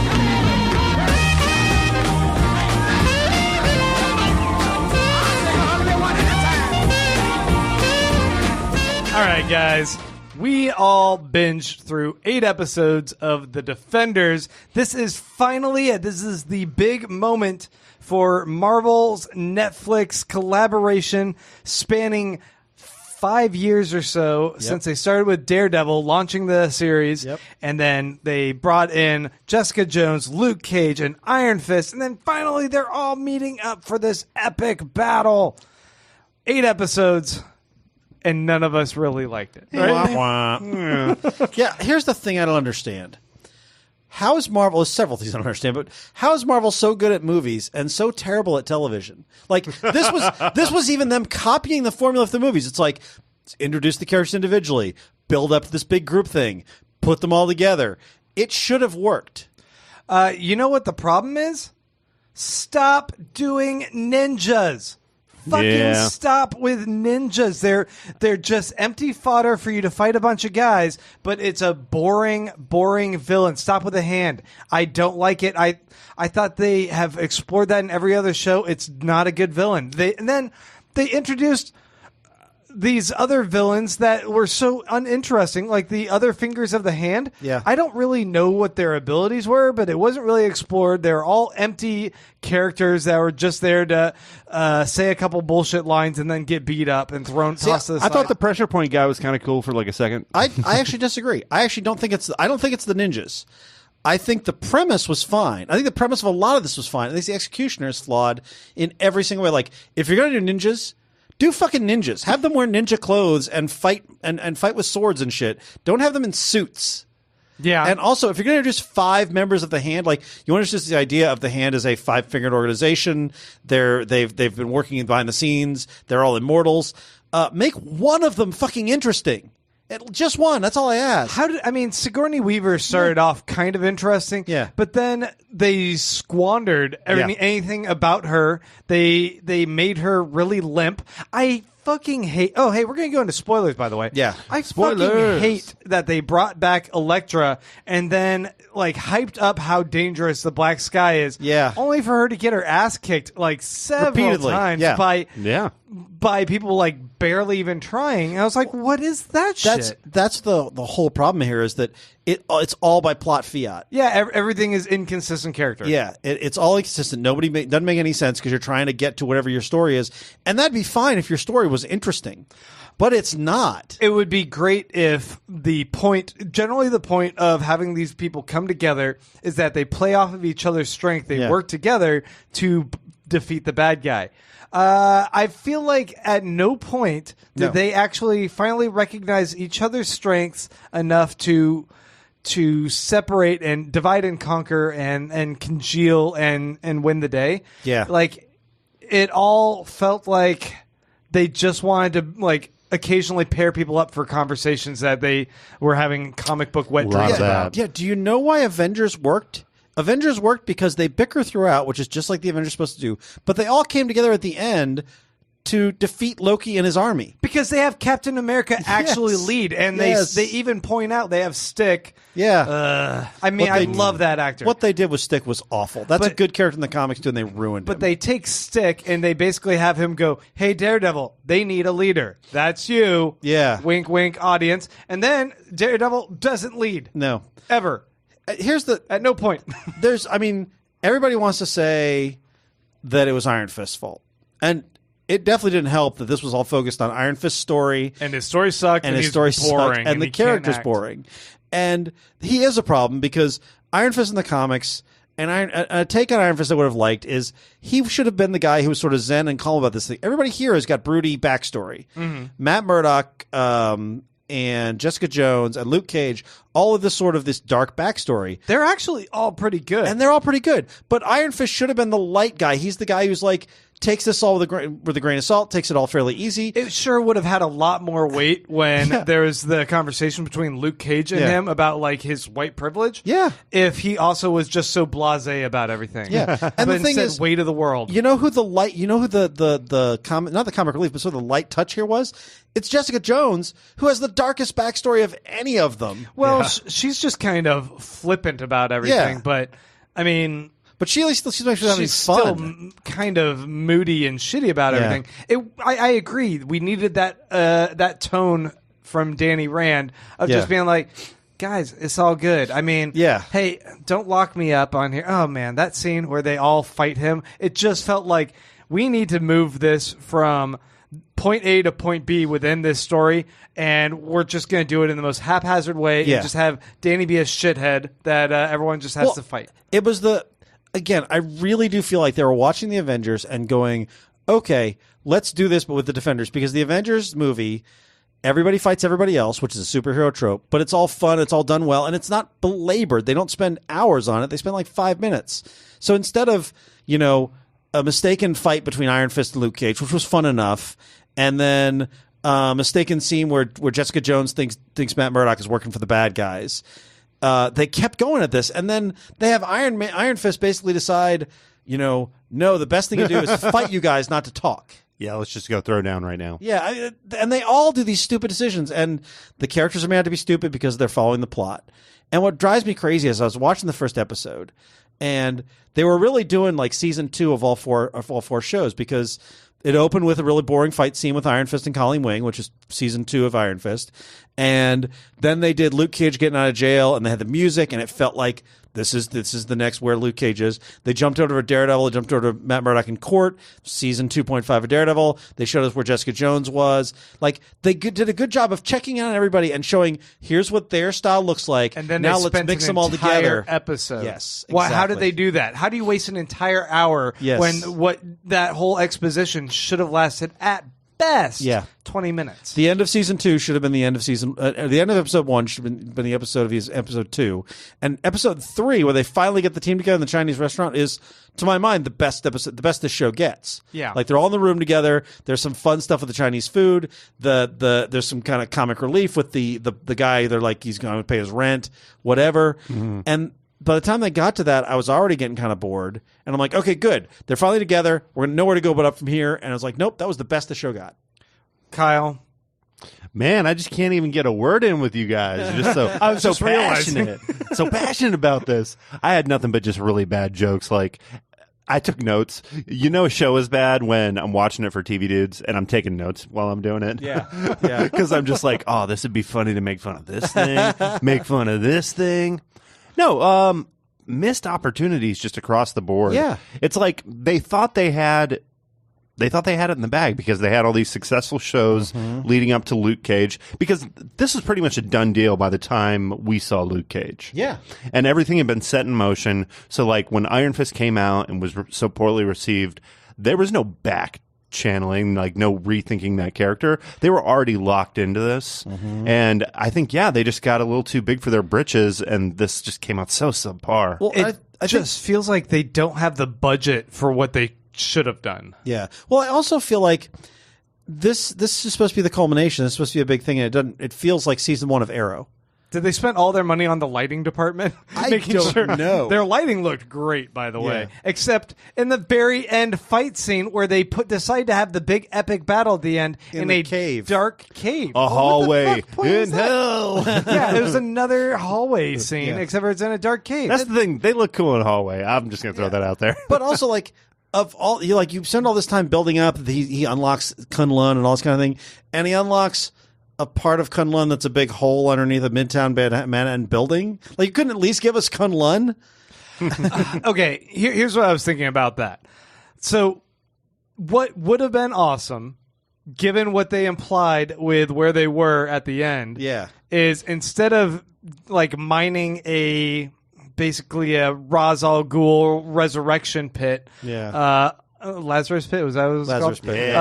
All right, guys. We all binged through 8 episodes of The Defenders. This is finally it. This is the big moment for Marvel's Netflix collaboration spanning 5 years or so since they started with Daredevil, launching the series.
Yep.
And then they brought in Jessica Jones, Luke Cage, and Iron Fist. And then finally they're all meeting up for this epic battle. 8 episodes. And none of us really liked it. Right?
Yeah, here's the thing I don't understand. How is Marvel, there's several things I don't understand, but how is Marvel so good at movies and so terrible at television? Like, this was even them copying the formula of the movies. It's like, introduce the characters individually, build up this big group thing, put them all together. It should have worked.
You know what the problem is? Stop doing ninjas. Fucking stop with ninjas. They're just empty fodder for you to fight a bunch of guys, but it's a boring villain. Stop with a hand. I don't like it. I thought they have explored that in every other show. It's not a good villain. And then they introduced these other villains that were so uninteresting, like the other fingers of the hand.
Yeah.
I don't really know what their abilities were, but it wasn't really explored. They're all empty characters that were just there to say a couple bullshit lines and then get beat up and tossed to the
I
side.
thought the pressure point guy was kind of cool for like a second.
I actually disagree. I don't think it's the ninjas. I think the premise was fine. I think the premise of a lot of this was fine. I think the executioner is flawed in every single way. Like, if you're going to do ninjas, do fucking ninjas. Have them wear ninja clothes and fight and fight with swords and shit. Don't have them in suits.
Yeah.
And also, if you're going to introduce 5 members of the Hand, like, you want to introduce the idea of the Hand as a 5-fingered organization. They've been working behind the scenes. They're all immortals. Make one of them fucking interesting. Just one. That's all I ask.
Sigourney Weaver started off kind of interesting.
Yeah.
But then they squandered anything about her. They made her really limp. I fucking hate. Oh, hey, we're gonna go into spoilers, by the way.
Yeah.
I
Spoilers.
fucking hate that they brought back Elektra and then like hyped up how dangerous the Black Sky is.
Yeah.
Only for her to get her ass kicked like several
Repeatedly.
times
Yeah.
by people like barely even trying. And I was like, what is that shit?
That's the whole problem here is that it's all by plot fiat.
Yeah, everything is inconsistent character.
Yeah, it's all inconsistent. Doesn't make any sense because you're trying to get to whatever your story is, and that'd be fine if your story was interesting, but it's not.
It would be great if the point of having these people come together is that they play off of each other's strength. They work together to defeat the bad guy. I feel like at no point did they actually finally recognize each other's strengths enough to separate and divide and conquer and congeal and win the day.
Yeah.
Like, it all felt like they just wanted to, like, occasionally pair people up for conversations that they were having comic book wet dreams about.
Yeah, do you know why Avengers worked? Avengers worked because they bicker throughout, which is just like the Avengers supposed to do, but they all came together at the end to defeat Loki and his army.
Because they have Captain America actually lead, and they even point out they have Stick.
Yeah.
I love that actor.
What they did with Stick was awful. That's a good character in the comics, too, and they ruined him.
But they take Stick, and they basically have him go, hey, Daredevil, they need a leader. That's you.
Yeah.
Wink, wink, audience. And then Daredevil doesn't lead.
No.
Ever. At no point.
Everybody wants to say that it was Iron Fist's fault. And it definitely didn't help that this was all focused on Iron Fist's story.
And his story sucked.
And his story
boring,
sucked. And the character's boring. And he is a problem because Iron Fist in the comics, and a take on Iron Fist I would have liked is he should have been the guy who was sort of zen and calm about this thing. Everybody here has got broody backstory. Mm-hmm. Matt Murdock, and Jessica Jones and Luke Cage, all of this dark backstory.
They're actually all pretty good.
And they're all pretty good. But Iron Fist should have been the light guy. He's the guy who's like, takes this all with a grain of salt, takes it all fairly easy.
It sure would have had a lot more weight when there was the conversation between Luke Cage and him about like his white privilege.
Yeah.
If he also was just so blasé about everything.
Yeah. And the thing is,
weight of the world.
You know who the not the comic relief, but sort of the light touch here was? It's Jessica Jones, who has the darkest backstory of any of them.
Well, she's just kind of flippant about everything, but I mean,
but she at least she's having fun.
She's still kind of moody and shitty about everything. I agree. We needed that tone from Danny Rand of just being like, guys, it's all good. I mean, hey, don't lock me up on here. Oh man, that scene where they all fight him, it just felt like we need to move this from point A to point B within this story, and we're just going to do it in the most haphazard way and just have Danny be a shithead that everyone just has to fight.
It was again, I really do feel like they were watching the Avengers and going, okay, let's do this, but with the Defenders, because the Avengers movie, everybody fights everybody else, which is a superhero trope, but it's all fun, it's all done well, and it's not belabored. They don't spend hours on it. They spend like 5 minutes. So instead of, a mistaken fight between Iron Fist and Luke Cage, which was fun enough, and then a mistaken scene where Jessica Jones thinks Matt Murdock is working for the bad guys. They kept going at this, and then they have Iron Fist basically decide, no, the best thing to do is fight you guys, not to talk.
Yeah, let's just go throw down right now.
Yeah, and they all do these stupid decisions, and the characters are made to be stupid because they're following the plot. And what drives me crazy is I was watching the first episode, and they were really doing like season 2 of all four shows, because it opened with a really boring fight scene with Iron Fist and Colleen Wing, which is season 2 of Iron Fist. And then they did Luke Cage getting out of jail, and they had the music, and it felt like this is the next where Luke Cage is. They jumped over to Daredevil. They jumped over to Matt Murdock in court. Season 2.5 of Daredevil. They showed us where Jessica Jones was. Like they did a good job of checking out everybody and showing here's what their style looks like.
And then
now
they
let's
spent
mix
an
them all
entire
together.
Episode.
Yes,
Well, how did
exactly.
they do that? How do you waste an entire hour
Yes.
when what that whole exposition should have lasted at best 20 minutes?
The end of season 2 should have been the end of season. The end of episode 1 should have been the episode of episode 2, and episode 3, where they finally get the team together in the Chinese restaurant, is, to my mind, the best episode, the best this show gets.
Yeah,
like they're all in the room together. There's some fun stuff with the Chinese food. There's some kind of comic relief with the guy. They're like he's going to pay his rent, whatever, and. By the time they got to that, I was already getting kind of bored. And I'm like, okay, good. They're finally together. We're going to know where to go but up from here. And I was like, nope, that was the best the show got.
Kyle.
Man, I just can't even get a word in with you guys. You're just so
I was
so
just realizing.
passionate, so passionate about this. I had nothing but just really bad jokes. Like I took notes. You know, a show is bad when I'm watching it for TV dudes and I'm taking notes while I'm doing it.
Yeah.
Because I'm just like, oh, this would be funny to make fun of this thing, make fun of this thing. No, missed opportunities just across the board.
Yeah.
It's like they thought they had it in the bag because they had all these successful shows leading up to Luke Cage, because this was pretty much a done deal by the time we saw Luke Cage.
Yeah.
And everything had been set in motion. So like when Iron Fist came out and was so poorly received, there was no back channeling, like no rethinking that character. They were already locked into this. And I think, they just got a little too big for their britches, and this just came out so subpar.
Well,
It just feels like they don't have the budget for what they should have done.
Yeah. Well, I also feel like this is supposed to be the culmination. It's supposed to be a big thing, and it doesn't. It feels like season 1 of Arrow.
Did they spend all their money on the lighting department?
I don't know.
Their lighting looked great, by the way. Except in the very end fight scene where they decide to have the big epic battle at the end in a
cave.
dark cave.
A hallway
point is
in
that?
hell.
Yeah, it was another hallway scene, except for it's in a dark cave.
That's the thing. They look cool in a hallway. I'm just going to throw that out there.
But also, like, of all you spend all this time building up. He unlocks Kunlun and all this kind of thing, and he unlocks a part of Kunlun that's a big hole underneath a Midtown Manhattan building. Like, you couldn't at least give us Kunlun?
Okay, here's what I was thinking about that. So, what would have been awesome, given what they implied with where they were at the end, is instead of like mining basically a Ra's al Ghul resurrection pit, Lazarus Pit, was that what it was
Lazarus
called?
Pit,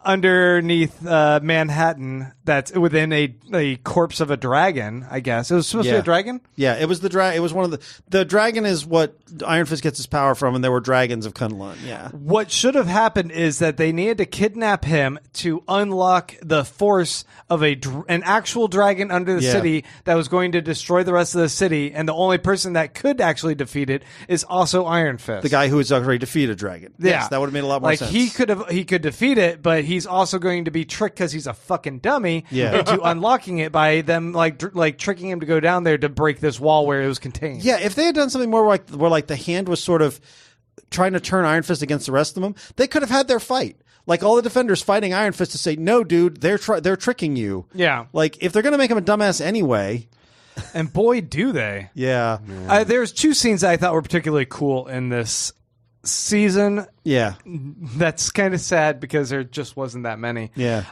underneath Manhattan, that's within a corpse of a dragon, I guess. It was supposed to be a dragon?
Yeah, it was the dragon. It was one of the dragon is what Iron Fist gets his power from, and there were dragons of Kunlun. Yeah.
What should have happened is that they needed to kidnap him to unlock the force of an actual dragon under the city that was going to destroy the rest of the city, and the only person that could actually defeat it is also Iron Fist.
The guy who has already defeated a dragon.
Yeah.
Yes, that would have made a lot more sense.
He could defeat it, but he's also going to be tricked because he's a fucking dummy
Yeah.
into unlocking it by them like tricking him to go down there to break this wall where it was contained.
Yeah, if they had done something more like where like the hand was sort of trying to turn Iron Fist against the rest of them, they could have had their fight. Like all the defenders fighting Iron Fist to say, "No, dude, they're tricking you."
Yeah.
Like if they're going to make him a dumbass anyway.
And boy, do they.
Yeah.
There's two scenes that I thought were particularly cool in this season.
Yeah.
That's kind of sad because there just wasn't that many.
Yeah.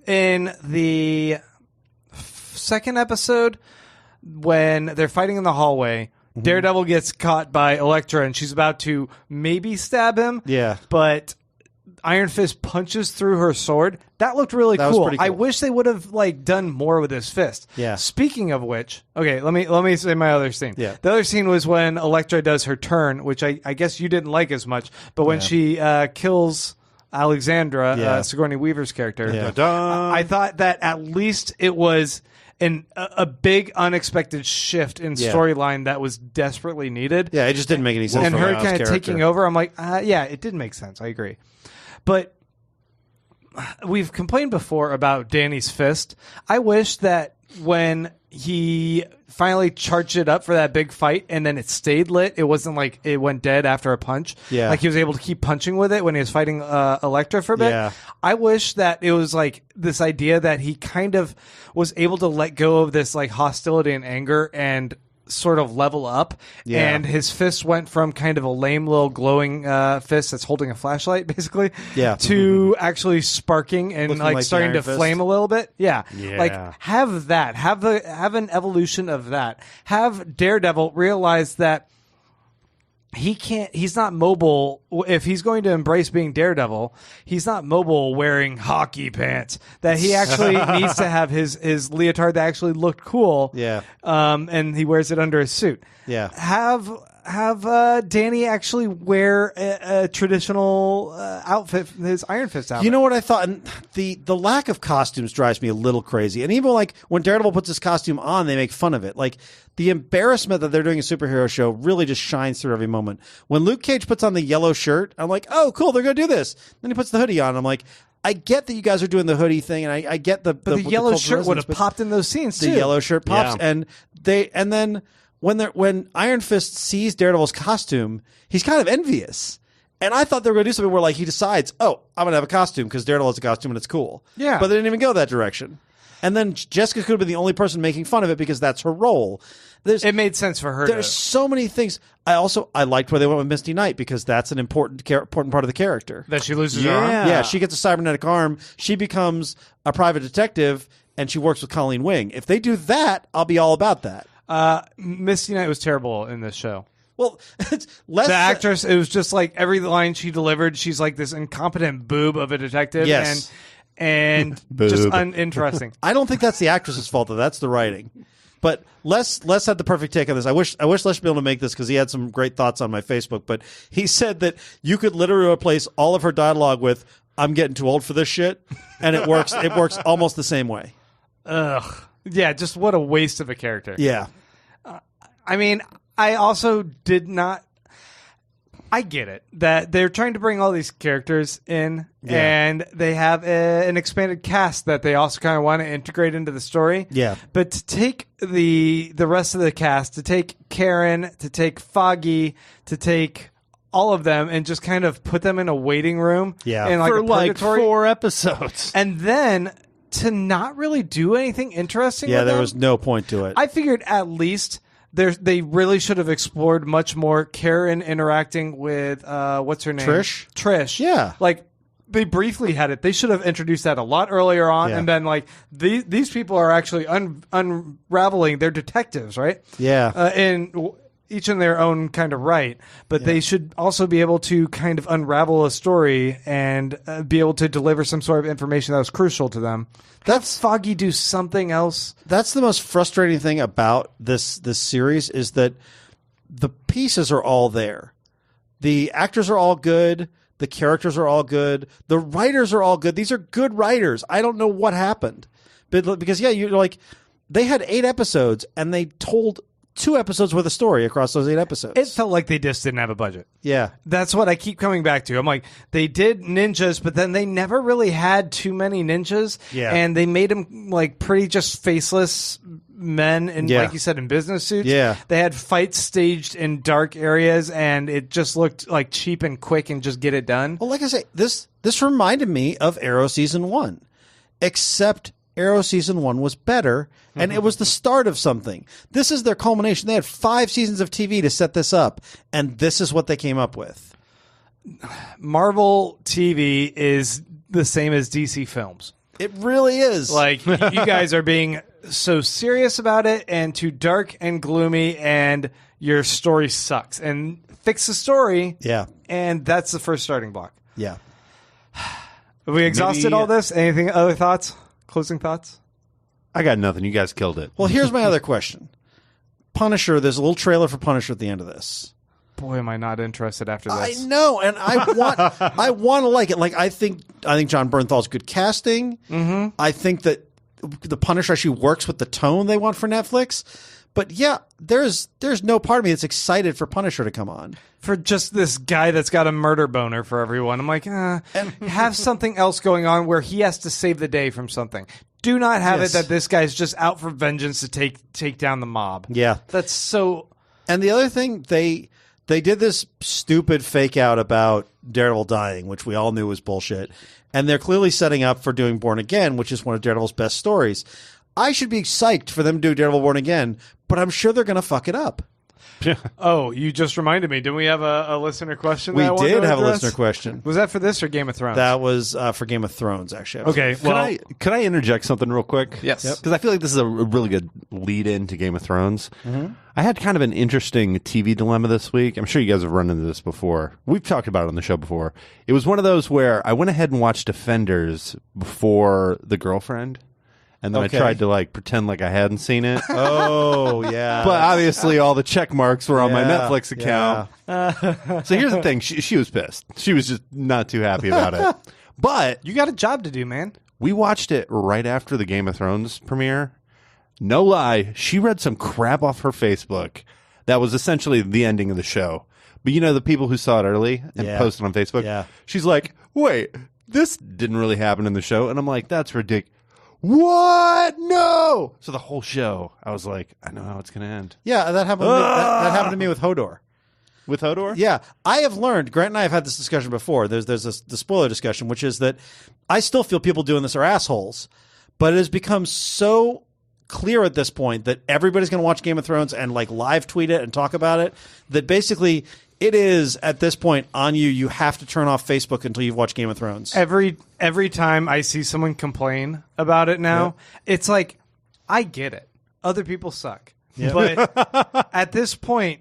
In the second episode, when they're fighting in the hallway, Daredevil gets caught by Elektra and she's about to maybe stab him.
Yeah.
But Iron Fist punches through her sword. That looked really
That was
cool.
pretty cool.
I wish they would have done more with his fist.
Yeah.
Speaking of which, okay, let me say my other scene.
Yeah.
The other scene was when Elektra does her turn, which I guess you didn't like as much, but when she kills Alexandra, Sigourney Weaver's character, I thought that at least it was a big unexpected shift in storyline that was desperately needed.
Yeah, it just didn't make any sense.
And
for
her
Miles'
kind of
character.
taking over, I'm like, yeah, it did make sense. I agree. But we've complained before about Danny's fist. I wish that when he finally charged it up for that big fight and then it stayed lit, it wasn't like it went dead after a punch.
Yeah.
Like he was able to keep punching with it when he was fighting Elektra for a bit.
Yeah.
I wish that it was like this idea that he kind of was able to let go of this like hostility and anger and sort of level up,
Yeah.
and his fist went from kind of a lame little glowing fist that's holding a flashlight, basically, to actually sparking and
Looking
like
like the
starting to
Iron Fist.
flame a little bit. Yeah.
Yeah.
Like have that. Have an evolution of that. Have Daredevil realize that he's not mobile. If he's going to embrace being Daredevil, he's not mobile wearing hockey pants. That he actually needs to have his leotard that actually looked cool.
Yeah.
And he wears it under his suit.
Yeah.
Have Danny actually wear a traditional outfit, his Iron Fist outfit.
You know what I thought? And the lack of costumes drives me a little crazy. And even like when Daredevil puts his costume on, they make fun of it. Like the embarrassment that they're doing a superhero show really just shines through every moment. When Luke Cage puts on the yellow shirt, I'm like, oh, cool, they're going to do this. Then he puts the hoodie on. I'm like, I get that you guys are doing the hoodie thing, and I get the
yellow
cultural
shirt would have
resonance,
popped in those scenes too.
the yellow shirt pops,
Yeah.
and then when Iron Fist sees Daredevil's costume, he's kind of envious. And I thought they were going to do something where like he decides, oh, I'm going to have a costume because Daredevil has a costume and it's cool.
Yeah.
But they didn't even go that direction. And then Jessica could have been the only person making fun of it because that's her role.
It made sense for her.
There's so many things. I liked where they went with Misty Knight because that's an important part of the character.
that she loses her arm.
Yeah, she gets a cybernetic arm. She becomes a private detective, and she works with Colleen Wing. If they do that, I'll be all about that.
Misty Knight was terrible in this show.
Well, it's less
The actress, it was just like every line she delivered, she's like this incompetent boob of a detective.
Yes.
And just uninteresting.
I don't think that's the actress's fault, though. That's the writing. But Les had the perfect take on this. I wish Les would be able to make this because he had some great thoughts on my Facebook. But he said that you could literally replace all of her dialogue with "I'm getting too old for this shit," and it works. It works almost the same way.
Ugh. Yeah, just what a waste of a character.
Yeah.
I mean, I also did not. I get it that they're trying to bring all these characters in, and they have an expanded cast that they also kind of want to integrate into the story.
Yeah.
But to take the rest of the cast, to take Karen, to take Foggy, to take all of them, and just kind of put them in a waiting room, in like
For
a purgatory,
4 episodes.
and then to not really do anything interesting.
Yeah,
with
there
them,
was no point to it.
I figured at least they really should have explored much more Karen interacting with what's her name? Trish.
Yeah.
Like they briefly had it. They should have introduced that a lot earlier on,
Yeah.
and been like these people are actually unraveling. They're detectives, right?
Yeah.
And each in their own kind of right, but they should also be able to kind of unravel a story and be able to deliver some sort of information that was crucial to them. That's Foggy do something else.
That's the most frustrating thing about this series is that the pieces are all there. The actors are all good. The characters are all good. The writers are all good. These are good writers. I don't know what happened, but because you're like, they had 8 episodes and they told 2 episodes worth of story across those 8 episodes.
It felt like they just didn't have a budget.
Yeah.
That's what I keep coming back to. I'm like, they did ninjas, but then they never really had too many ninjas.
Yeah.
And they made them like pretty just faceless men, and like you said, in business suits.
Yeah.
They had fights staged in dark areas, and it just looked like cheap and quick and just get it done.
Well, like I say, this reminded me of Arrow Season 1, except Arrow Season 1 was better, and it was the start of something. This is their culmination. They had 5 seasons of TV to set this up, and this is what they came up with.
Marvel TV is the same as DC films.
It really is.
Like, you guys are being so serious about it and too dark and gloomy, and your story sucks. And fix the story.
Yeah.
And that's the first starting block.
Yeah.
Have we exhausted
Maybe-
all this? Anything? Other thoughts? Closing thoughts?
I got nothing. You guys killed it.
Well, here's my other question. Punisher, there's a little trailer for Punisher at the end of this.
Boy, am I not interested after
I
this.
know, and I want to like it. Like I think John Bernthal's good casting. Mm-hmm. I think that the Punisher actually works with the tone they want for Netflix. But yeah, there's no part of me that's excited for Punisher to come on.
For just this guy that's got a murder boner for everyone. I'm like, have something else going on where he has to save the day from something. Do not have
Yes.
it that this guy's just out for vengeance to take down the mob.
Yeah.
That's so...
And the other thing, they did this stupid fake out about Daredevil dying, which we all knew was bullshit. And they're clearly setting up for doing Born Again, which is one of Daredevil's best stories. I should be psyched for them to do Daredevil Born Again, but I'm sure they're going to fuck it up.
Oh, you just reminded me. Didn't we have a listener question?
We
that I wanted
did
to
have a
address?
listener question.
Was that for this or Game of Thrones?
That was for Game of Thrones, actually.
Okay. Well,
Could I interject something real quick?
Yes. Yep.
Because I feel like this is a really good lead in to Game of Thrones. Mm-hmm. I had kind of an interesting TV dilemma this week. I'm sure you guys have run into this before. We've talked about it on the show before. It was one of those where I went ahead and watched Defenders before The Girlfriend. And then I tried to pretend like I hadn't seen it.
Oh, yeah.
But obviously all the check marks were on my Netflix account. So here's the thing. She was pissed. She was just not too happy about it. But
you got a job to do, man.
we watched it right after the Game of Thrones premiere. No lie, she read some crap off her Facebook that was essentially the ending of the show. But you know, the people who saw it early and posted on Facebook, she's like, wait, this didn't really happen in the show. And I'm like, that's ridiculous. What? No. So the whole show, I was like, I know how it's going to end.
Yeah, that happened. That happened to me with Hodor.
With Hodor?
Yeah, I have learned. Grant and I have had this discussion before. There's the spoiler discussion, which is that I still feel people doing this are assholes, but it has become so clear at this point that everybody's going to watch Game of Thrones and live tweet it and talk about it. That basically it is at this point on you. You have to turn off Facebook until you've watched Game of Thrones.
Every time I see someone complain about it now, it's like, I get it. Other people suck. But at this point,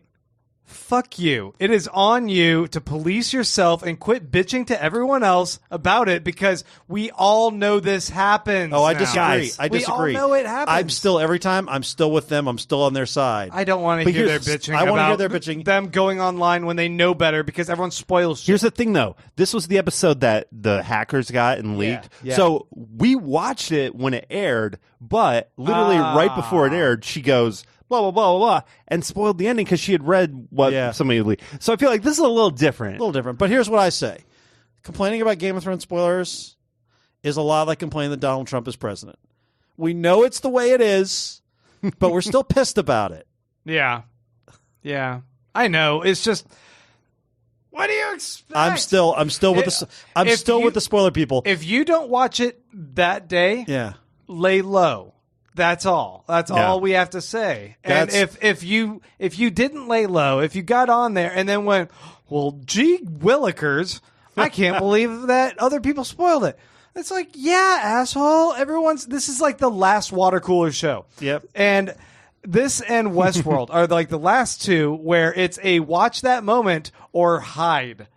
fuck you. It is on you to police yourself and quit bitching to everyone else about it because we all know this happens.
Oh, I
now.
disagree.
Guys,
I disagree.
We all know it happens.
I'm still, every time, I'm still with them. I'm still on their side.
I don't want to hear their bitching.
I want to hear
about
their bitching.
them going online when they know better because everyone spoils shit.
Here's the thing, though. This was the episode that the hackers got and leaked.
Yeah.
So we watched it when it aired, but literally right before it aired, she goes, blah, blah, blah, blah, blah, and spoiled the ending because she had read what somebody had leaked. So I feel like this is a little different.
A little different. But here's what I say. Complaining about Game of Thrones spoilers is a lot like complaining that Donald Trump is president. We know it's the way it is, but we're still pissed about it.
Yeah. Yeah. I know. It's just, what do you expect?
I'm still with the spoiler people.
If you don't watch it that day, lay low. That's all. That's all we have to say. And if you didn't lay low, if you got on there and then went, well, gee willikers, I can't believe that other people spoiled it. It's like, yeah, asshole. This is like the last water cooler show.
Yep.
And this and Westworld are like the last two where it's a watch that moment or hide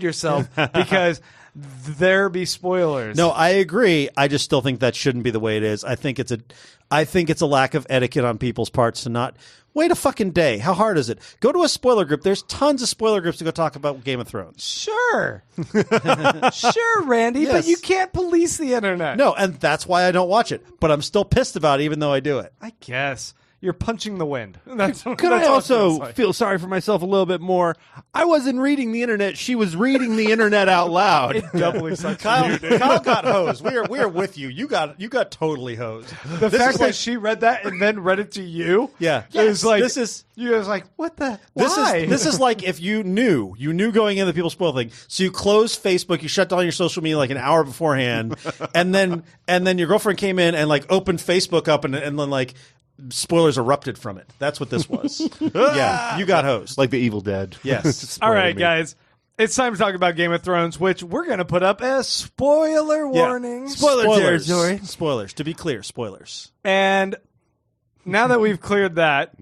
yourself because there be spoilers.
No, I agree. I just still think that shouldn't be the way it is. I think it's a lack of etiquette on people's parts to not wait a fucking day. How hard is it? Go to a spoiler group. There's tons of spoiler groups to go talk about Game of Thrones.
Sure. Sure, Randy, but you can't police the internet.
No, and that's why I don't watch it. But I'm still pissed about it even though I do it.
I guess. You're punching the wind.
Could I also feel sorry for myself a little bit more? I wasn't reading the internet. She was reading the internet out loud.
It doubly sucks.
Kyle got hosed. We are with you. You got totally hosed.
The fact that she read that and then read it to you.
Yeah.
It was like,
you
was like, what the? Why?
This is like if you knew going in the people spoil thing. So you closed Facebook, you shut down your social media like an hour beforehand, and then your girlfriend came in and opened Facebook up and then spoilers erupted from it. That's what this was. Yeah, you got hosed.
Like the Evil Dead.
Yes.
All right, guys. It's time to talk about Game of Thrones, which we're going to put up as spoiler warning.
Spoilers. Spoilers. To be clear, spoilers.
And now that we've cleared that,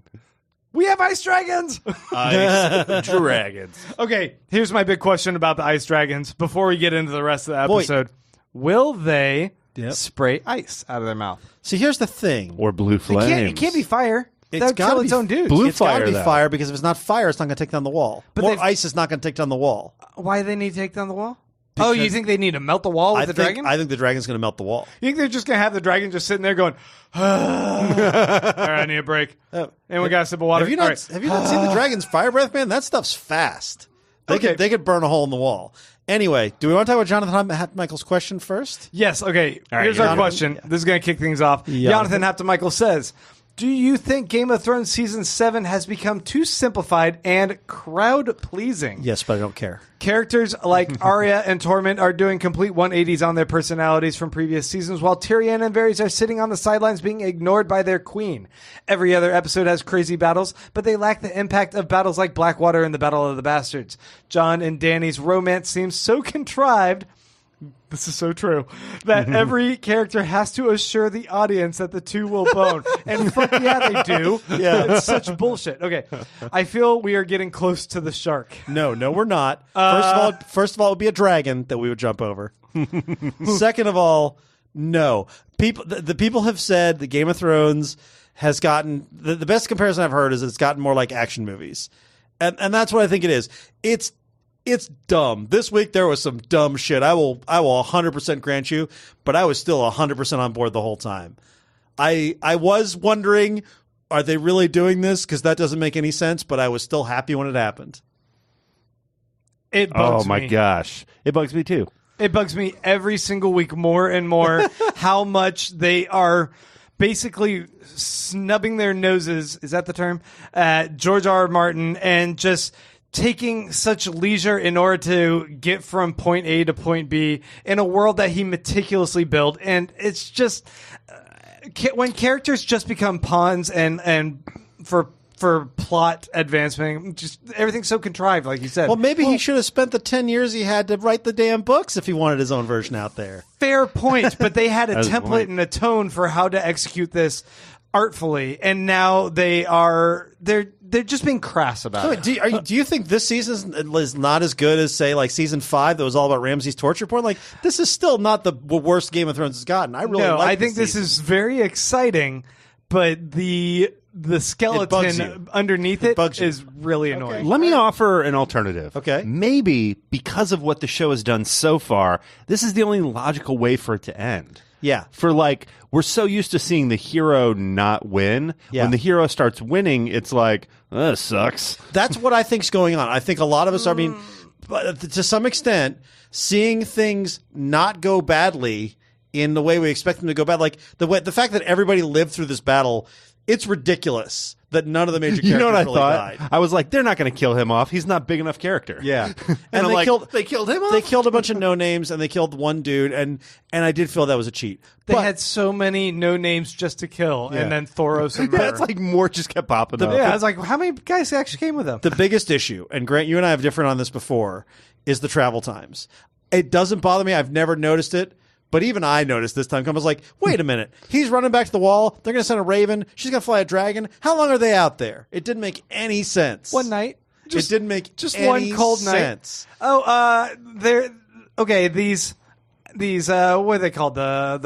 we have ice dragons.
Ice dragons.
Okay, here's my big question about the ice dragons before we get into the rest of the episode. Will they spray ice out of their mouth?
See, here's the thing.
Or blue flames.
It can't be fire.
It's
That would kill its own dudes.
blue
It's got
fire,
to be
though.
fire because if it's not fire, it's not going to take down the wall.
But
More ice is not going to take down the wall.
Why do they need to take down the wall? Oh, you think they need to melt the wall with the dragon?
I think the dragon's going to melt the wall.
You think they're just going to have the dragon just sitting there going, all right, I need a break. And we got a sip of water.
Have you not seen the dragon's fire breath, man? That stuff's fast. They could burn a hole in the wall. Anyway, do we want to talk about Jonathan Michael's question first?
Yes, okay.
right,
Here's our
Jonathan.
question. This is going to kick things off. Jonathan Michael says, Do you think Game of Thrones Season 7 has become too simplified and crowd-pleasing?
Yes, but I don't care.
Characters like Arya and Tormund are doing complete 180s on their personalities from previous seasons, while Tyrion and Varys are sitting on the sidelines being ignored by their queen. Every other episode has crazy battles, but they lack the impact of battles like Blackwater and the Battle of the Bastards. Jon and Dany's romance seems so contrived, this is so true, that every character has to assure the audience that the two will bone. And fuck yeah, they do. Yeah. It's such bullshit. Okay. I feel we are getting close to the shark.
No, we're not. First of all, it would be a dragon that we would jump over. Second of all, no. The people have said the Game of Thrones has gotten the best comparison I've heard is it's gotten more like action movies. And that's what I think it is. It's dumb. This week there was some dumb shit. I will 100% grant you, but I was still 100% on board the whole time. I was wondering, are they really doing this? Because that doesn't make any sense, but I was still happy when it happened.
It bugs me.
Oh my gosh. It bugs me too.
It bugs me every single week more and more how much they are basically snubbing their noses, is that the term, at George R. R. Martin and just taking such leisure in order to get from point A to point B in a world that he meticulously built. And it's just when characters just become pawns and for plot advancement, just everything's so contrived, like you said.
Well, maybe he should have spent the 10 years he had to write the damn books if he wanted his own version out there.
Fair point, but they had a
That's
template
point.
and a tone for how to execute this artfully, and now they're just being crass about it.
Do you think this season is not as good as, say, like season 5 that was all about Ramsay's torture porn? Like, this is still not the worst Game of Thrones has gotten. I really like
I think this
season.
is very exciting, but the skeleton underneath it
bugs you.
is really annoying.
Let me offer an alternative.
Okay.
Maybe because of what the show has done so far, this is the only logical way for it to end.
Yeah.
For we're so used to seeing the hero not win.
Yeah.
When the hero starts winning, it's like, that sucks.
That's what I think's going on. I think a lot of us are, but to some extent, seeing things not go badly in the way we expect them to go bad. Like the fact that everybody lived through this battle, it's ridiculous that none of the major characters
You know what I
really
thought?
died.
I was like, they're not going to kill him off. He's not big enough character.
Yeah.
And
they
I'm like,
killed
they killed him off?
They killed a bunch of no names and they killed one dude and I did feel that was a cheat.
They
But-
had so many no names just to kill,
Yeah.
and then Thoros and
That's
Myrrh.
like more just kept popping up.
Yeah, I was like, how many guys actually came with them?
The biggest issue, and Grant, you and I have different on this before, is the travel times. It doesn't bother me. I've never noticed it. But even I noticed this time. I was like, wait a minute. He's running back to the wall. They're going to send a raven. She's going to fly a dragon. How long are they out there? It didn't make any sense.
One night.
It didn't make
just
any
one cold
sense.
night. Oh, they're okay. These what are they called? The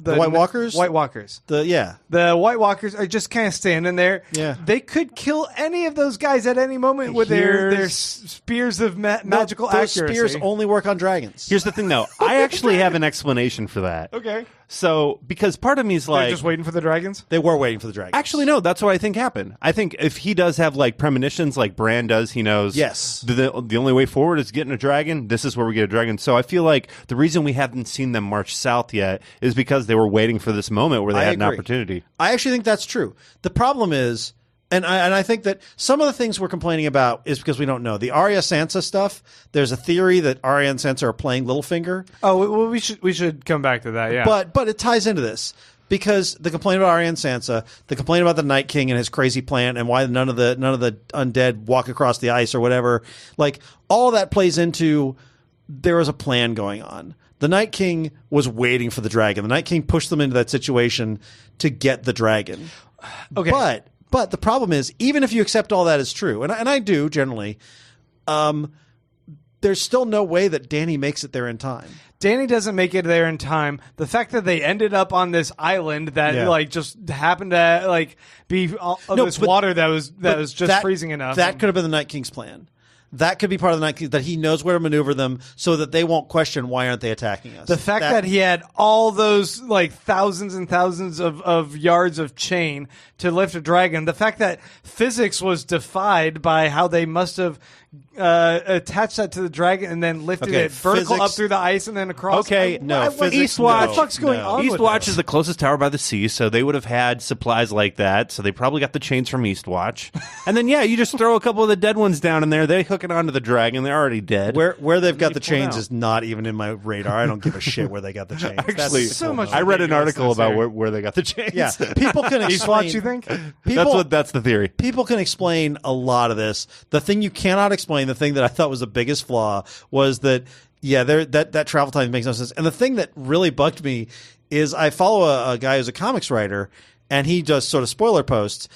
White Walkers?
White Walkers.
The
White Walkers are just kind of standing there.
Yeah.
They could kill any of those guys at any moment with their spears of magical
those
accuracy.
spears only work on dragons.
Here's the thing, though. I actually have an explanation for that.
Okay.
So, because part of me is
They're
like...
just waiting for the dragons?
They were waiting for the dragons.
Actually, no. That's what I think happened. I think if he does have premonitions, like Bran does, he knows.
Yes.
The only way forward is getting a dragon. This is where we get a dragon. So I feel like the reason we haven't seen them march south yet is because they were waiting for this moment where they had an
agree.
opportunity.
I actually think that's true. The problem is, and I think that some of the things we're complaining about is because we don't know. The Arya Sansa stuff, there's a theory that Arya and Sansa are playing Littlefinger.
Oh, well, we should come back to that. Yeah.
But it ties into this because the complaint about Arya and Sansa, the complaint about the Night King and his crazy plan, and why none of the undead walk across the ice or whatever, like all that plays into there was a plan going on. The Night King was waiting for the dragon. The Night King pushed them into that situation to get the dragon.
Okay.
But the problem is, even if you accept all that is true, and I do generally, there's still no way that Dany makes it there in time.
Dany doesn't make it there in time. The fact that they ended up on this island that just happened to be this water that was just freezing enough.
That could have been the Night King's plan. That could be part of the Night King, that he knows where to maneuver them so that they won't question why aren't they attacking us.
The fact that he had all those thousands and thousands of yards of chain to lift a dragon, the fact that physics was defied by how they must have attached that to the dragon and then lifted
Okay,
it vertical
physics-
up through the ice and then across.
Okay, no,
physics,
Eastwatch.
What the fuck's going on with
Eastwatch
this?
is the closest tower by the sea, so they would have had supplies like that. So they probably got the chains from Eastwatch. And then, you just throw a couple of the dead ones down in there. They hook it onto the dragon. They're already dead.
Where they've got the
pull it
chains
out.
is not even in my radar. I don't give a shit where they got the chains.
Actually,
That's
so much
I read an article
ridiculousness
about
here.
where they got the chains.
Yeah, people can explain.
Eastwatch, you think?
That's the theory.
People can explain a lot of this. The thing you cannot explain, the thing that I thought was the biggest flaw, was that that travel time makes no sense. And the thing that really bugged me is I follow a guy who's a comics writer, and he does sort of spoiler posts.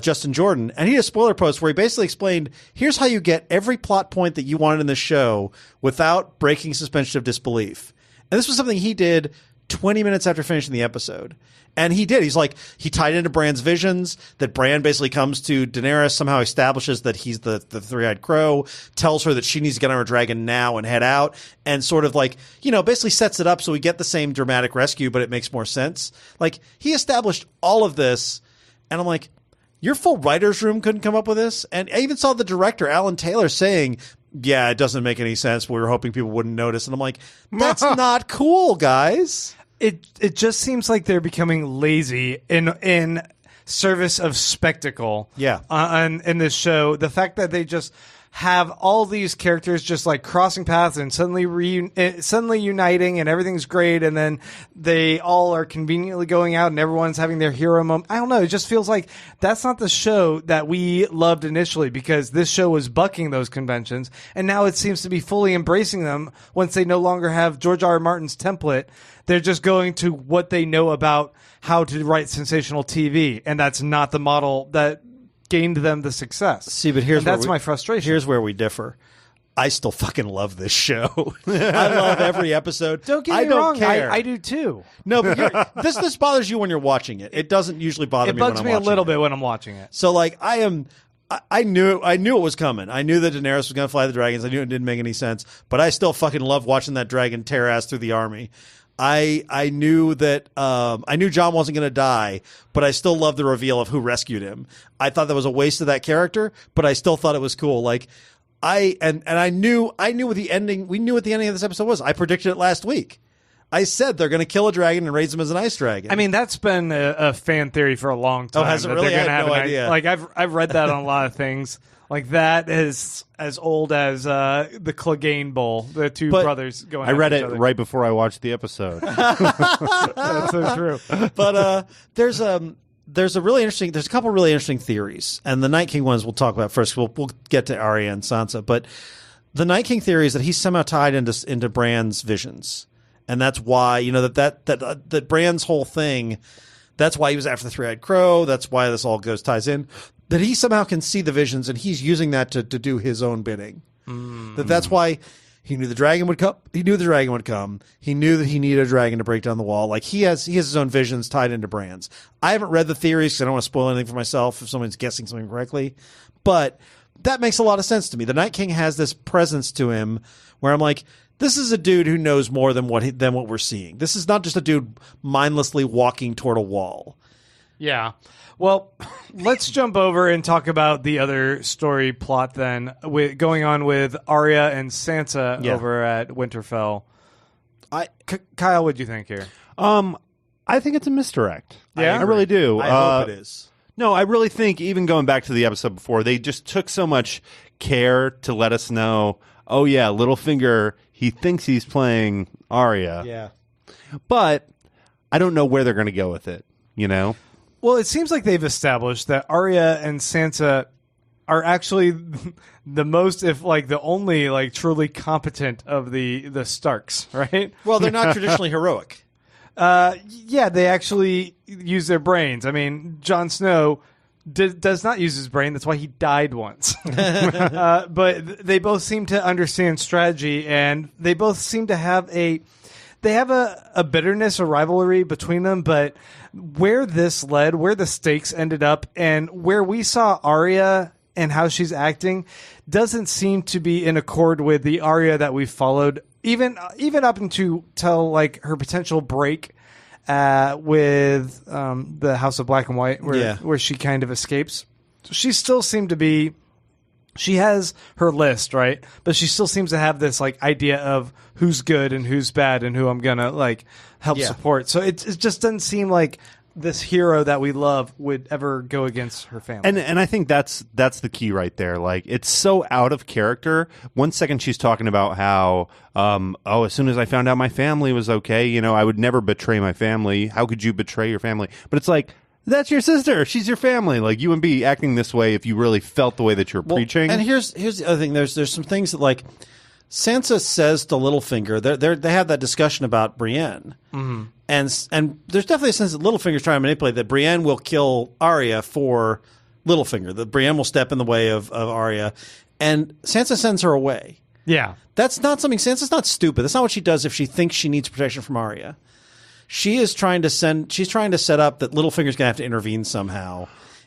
Justin Jordan, and he does spoiler posts where he basically explained, here's how you get every plot point that you wanted in the show without breaking suspension of disbelief. And this was something he did 20 minutes after finishing the episode. And he did. He tied into Bran's visions, that Bran basically comes to Daenerys, somehow establishes that he's the three-eyed crow, tells her that she needs to get on her dragon now and head out, and sort of basically sets it up so we get the same dramatic rescue, but it makes more sense. He established all of this, and I'm like, your full writer's room couldn't come up with this? And I even saw the director, Alan Taylor, saying, yeah, it doesn't make any sense. We were hoping people wouldn't notice. And I'm like, that's not cool, guys.
It just seems like they're becoming lazy in service of spectacle.
Yeah.
In this show, the fact that they just have all these characters just crossing paths and suddenly uniting and everything's great, and then they all are conveniently going out and everyone's having their hero moment. I don't know. It just feels like that's not the show that we loved initially, because this show was bucking those conventions, and now it seems to be fully embracing them once they no longer have George R. R. Martin's template. They're just going to what they know about how to write sensational TV, and that's not the model that gained them the success.
See, but that's
my frustration.
Here's where we differ. I still fucking love this show. I love every episode.
Don't get me
I don't
wrong.
care.
I do too.
No, but this bothers you when you're watching it. It doesn't usually bother
It
me when
bugs
I'm
me a
watching
little
it.
bit when I'm watching it.
So I knew it was coming. I knew that Daenerys was going to fly the dragons. I knew it didn't make any sense, but I still fucking love watching that dragon tear ass through the army. I knew that I knew Jon wasn't going to die, but I still loved the reveal of who rescued him. I thought that was a waste of that character, but I still thought it was cool. I knew what the ending. We knew what the ending of this episode was. I predicted it last week. I said they're going to kill a dragon and raise him as an ice dragon.
I mean, that's been a fan theory for a long time.
Oh, has it
that
really?
they're
I
gonna
had
have
no
an
idea.
I've read that on a lot of things. That is as old as the Clegane Bowl, the two brothers going.
I read
after
it
each other.
right before I watched the episode.
That's so true.
But there's a really interesting. There's a couple really interesting theories, and the Night King ones we'll talk about first. We'll get to Arya and Sansa, but the Night King theory is that he's somehow tied into Bran's visions, and that's why that Bran's whole thing. That's why he was after the three-eyed crow. That's why this all ties in. That he somehow can see the visions, and he's using that to do his own bidding. That's why he knew the dragon would come. He knew the dragon would come. He knew that he needed a dragon to break down the wall. He has his own visions tied into Bran's. I haven't read the theories because I don't want to spoil anything for myself if someone's guessing something correctly. But that makes a lot of sense to me. The Night King has this presence to him where I'm like, this is a dude who knows more than what we're seeing. This is not just a dude mindlessly walking toward a wall.
Yeah. Well, let's jump over and talk about the other story plot then, going on with Arya and Sansa over at Winterfell. Kyle, what do you think here?
I think it's a misdirect.
Yeah?
I really do.
I hope it is.
No, I really think, even going back to the episode before, they just took so much care to let us know, oh yeah, Littlefinger, he thinks he's playing Arya.
Yeah.
But
I don't know where they're going to go with it,
Well, it seems like they've established that Arya and Sansa are actually the most, if the only, truly competent of the Starks, right?
Well, they're not traditionally heroic.
Yeah, they actually use their brains. I mean, Jon Snow does not use his brain. That's why he died once. But they both seem to understand strategy, and they both seem to have a bitterness, a rivalry between them. But where this led, where the stakes ended up, and where we saw Arya and how she's acting doesn't seem to be in accord with the Arya that we've followed, even up until her potential break with the House of Black and White, where she kind of escapes. She still seemed to be she has her list, right? But she still seems to have this like idea of who's good and who's bad and who I'm gonna like help support. So it just doesn't seem like this hero that we love would ever go against her family.
And I think that's the key right there. Like, it's so out of character. One second she's talking about how, as soon as I found out my family was okay, I would never betray my family. How could you betray your family? But it's like, that's your sister. She's your family. Like, you wouldn't be acting this way if you really felt the way that you're preaching.
And here's the other thing. There's some things that, like, Sansa says to Littlefinger. They have that discussion about Brienne. Mm-hmm. And there's definitely a sense that Littlefinger's trying to manipulate that Brienne will kill Arya for Littlefinger. That Brienne will step in the way of Arya. And Sansa sends her away.
Yeah.
That's not something... Sansa's not stupid. That's not what she does if she thinks she needs protection from Arya. She's trying to set up that Littlefinger's going to have to intervene somehow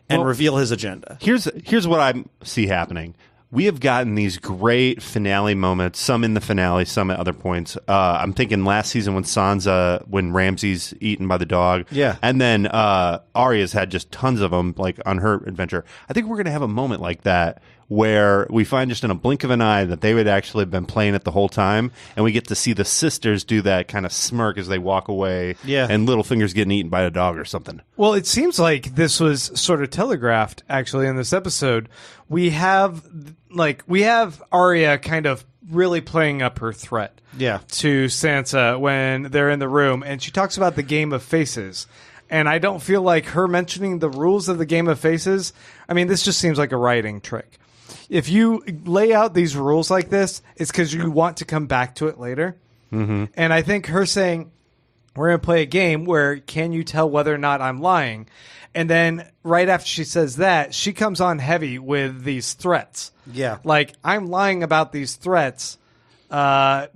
and reveal his agenda.
Here's what I see happening. We have gotten these great finale moments, some in the finale, some at other points. I'm thinking last season when Ramsay's eaten by the dog.
Yeah.
And then Arya's had just tons of them, like, on her adventure. I think we're going to have a moment like that where we find just in a blink of an eye that they would actually have been playing it the whole time, and we get to see the sisters do that kind of smirk as they walk away, and Littlefinger's getting eaten by a dog or something.
Well, it seems like this was sort of telegraphed, actually, in this episode. We have Arya kind of really playing up her threat to Sansa when they're in the room, and she talks about the Game of Faces. And I don't feel like her mentioning the rules of the Game of Faces, I mean, this just seems like a writing trick. If you lay out these rules like this, it's because you want to come back to it later. Mm-hmm. And I think her saying, we're going to play a game where can you tell whether or not I'm lying? And then right after she says that, she comes on heavy with these threats.
Yeah.
Like, I'm lying about these threats, but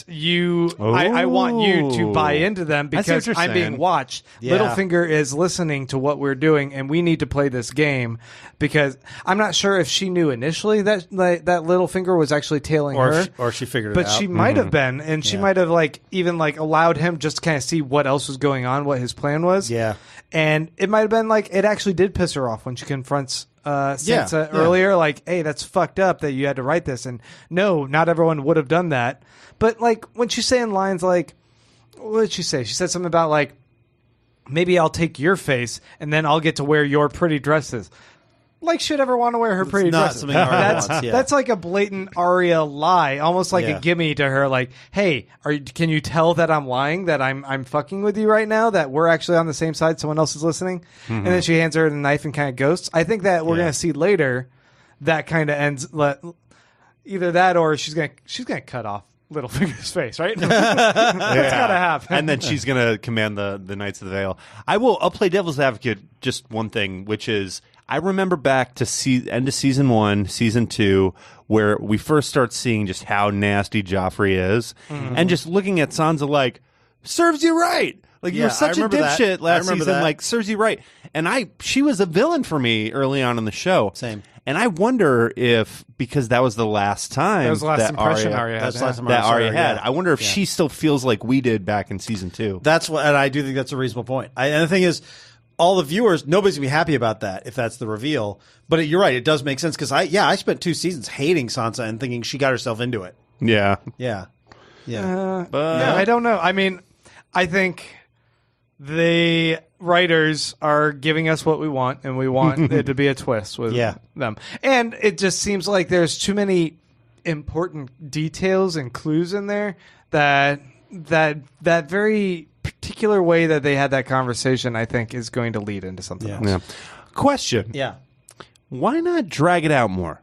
I want you to buy into them because I'm being watched. Yeah. Littlefinger is listening to what we're doing, and we need to play this game because I'm not sure if she knew initially that Littlefinger was actually tailing her,
or she figured it out.
But she might have been, and she might have even allowed him just to kind of see what else was going on, what his plan was.
Yeah,
and it might have been like it actually did piss her off when she confronts Sansa earlier, like, hey, that's fucked up that you had to write this. And no, not everyone would have done that. But like when she's saying lines like, what did she say? She said something about like, maybe I'll take your face and then I'll get to wear your pretty dresses. Like she'd ever want to wear her pretty dresses. That's like a blatant Arya lie, almost like a gimme to her. Like, hey, can you tell that I'm lying? That I'm fucking with you right now? That we're actually on the same side? Someone else is listening, and then she hands her the knife and kind of ghosts. I think that we're gonna see later that kind of ends. Either that or she's gonna cut off Littlefinger's face, right? That's gotta happen.
And then she's gonna command the Knights of the Vale. I'll play devil's advocate. Just one thing, which is, I remember back to end of season 1, season 2, where we first start seeing just how nasty Joffrey is, and just looking at Sansa like, serves you right. Like, you were such a dipshit last season, like, serves you right. And she was a villain for me early on in the show.
Same.
And I wonder if, because that was the last time
that was the last impression Arya had.
I wonder if she still feels like we did back in season 2.
That's what, and I do think that's a reasonable point. And the thing is, all the viewers, nobody's going to be happy about that if that's the reveal. But you're right, it does make sense because I spent 2 seasons hating Sansa and thinking she got herself into it.
Yeah.
Yeah.
I don't know. I mean, I think the writers are giving us what we want, and we want it to be a twist with them. And it just seems like there's too many important details and clues in there that very particular way that they had that conversation, I think, is going to lead into something else.
Yeah. Question.
Yeah.
Why not drag it out more?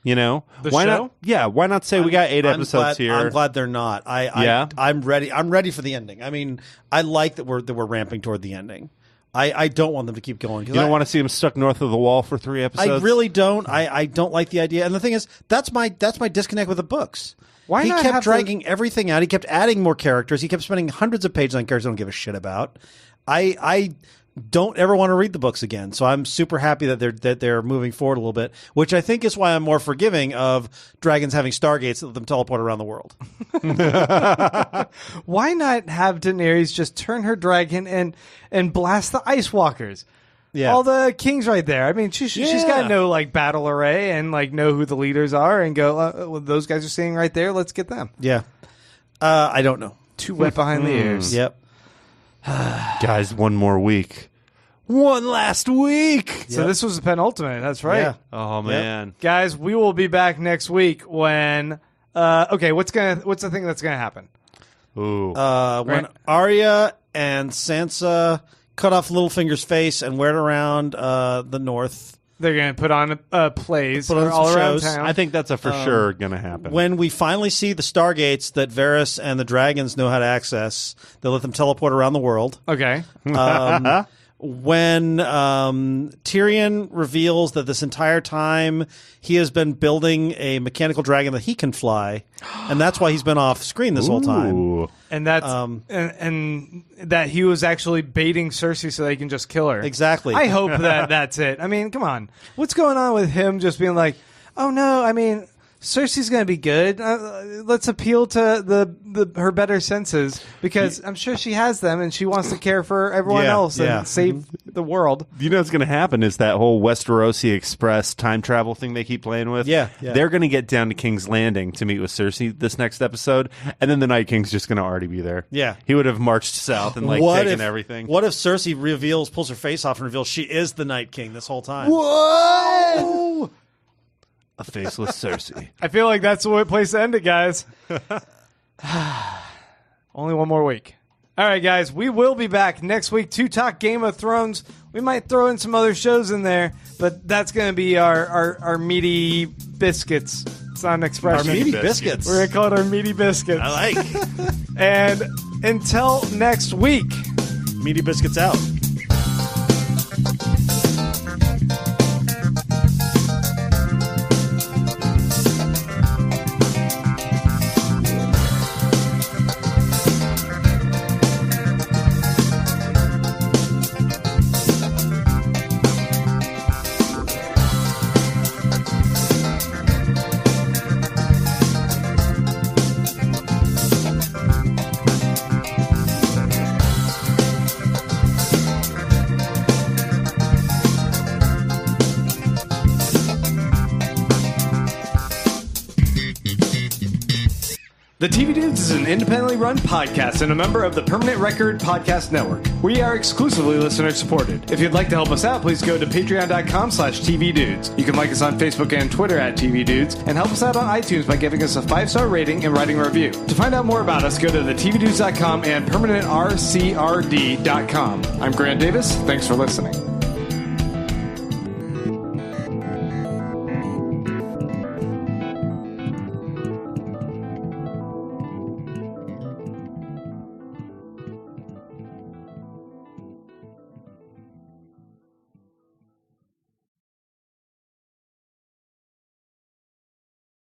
Why
not? Yeah. Why not say we got 8 episodes here?
I'm glad they're not. I'm ready. I'm ready for the ending. I mean, I like that we're ramping toward the ending. I don't want them to keep going.
You don't want to see them stuck north of the wall for 3 episodes?
I really don't. I don't like the idea. And the thing is, that's my disconnect with the books.
Why
he
not
kept dragging everything out. He kept adding more characters. He kept spending hundreds of pages on characters I don't give a shit about. I don't ever want to read the books again. So I'm super happy that they're moving forward a little bit, which I think is why I'm more forgiving of dragons having stargates that let them teleport around the world.
Why not have Daenerys just turn her dragon and blast the Ice Walkers?
Yeah.
all the kings right there. I mean, she's got to know like battle array and like know who the leaders are and go. Well, those guys are sitting right there. Let's get them.
Yeah. I don't know.
Too wet behind the ears.
Yep.
Guys, one more week. One last week.
So this was the penultimate. That's right.
Yeah.
Oh man.
Guys, we will be back next week when. Okay, what's the thing that's gonna happen?
Ooh.
When Arya and Sansa cut off Littlefinger's face and wear it around the north.
They're gonna put on plays
Put on
all
some
around
shows.
town.
I think that's a for sure gonna happen.
When we finally see the Stargates that Varys and the dragons know how to access, they let them teleport around the world.
Okay.
When Tyrion reveals that this entire time he has been building a mechanical dragon that he can fly, and that's why he's been off screen this whole time.
Ooh.
And that's and that he was actually baiting Cersei so they can just kill her.
Exactly.
I hope that that's it. I mean, come on. What's going on with him just being like, oh no, I mean, Cersei's going to be good. Let's appeal to her better senses because I'm sure she has them and she wants to care for everyone else and save the world.
You know what's going to happen is that whole Westerosi Express time travel thing they keep playing with.
Yeah.
They're going to get down to King's Landing to meet with Cersei this next episode, and then the Night King's just going to already be there.
Yeah.
He would have marched south and taken everything.
What if Cersei pulls her face off and reveals she is the Night King this whole time?
Whoa! A faceless Cersei.
I feel like that's the place to end it, guys. Only one more week. All right, guys, we will be back next week to talk Game of Thrones. We might throw in some other shows in there, but that's going to be our meaty biscuits. It's not an expression.
Our meaty biscuits.
We're going to call it our meaty biscuits.
I like.
And until next week.
Meaty biscuits out.
The TV Dudes is an independently run podcast and a member of the Permanent Record Podcast Network. We are exclusively listener supported. If you'd like to help us out, please go to patreon.com/TVDudes. You can like us on Facebook and Twitter at TV Dudes and help us out on iTunes by giving us a 5-star rating and writing a review. To find out more about us, go to thetvdudes.com and permanentrcrd.com. I'm Grant Davis. Thanks for listening.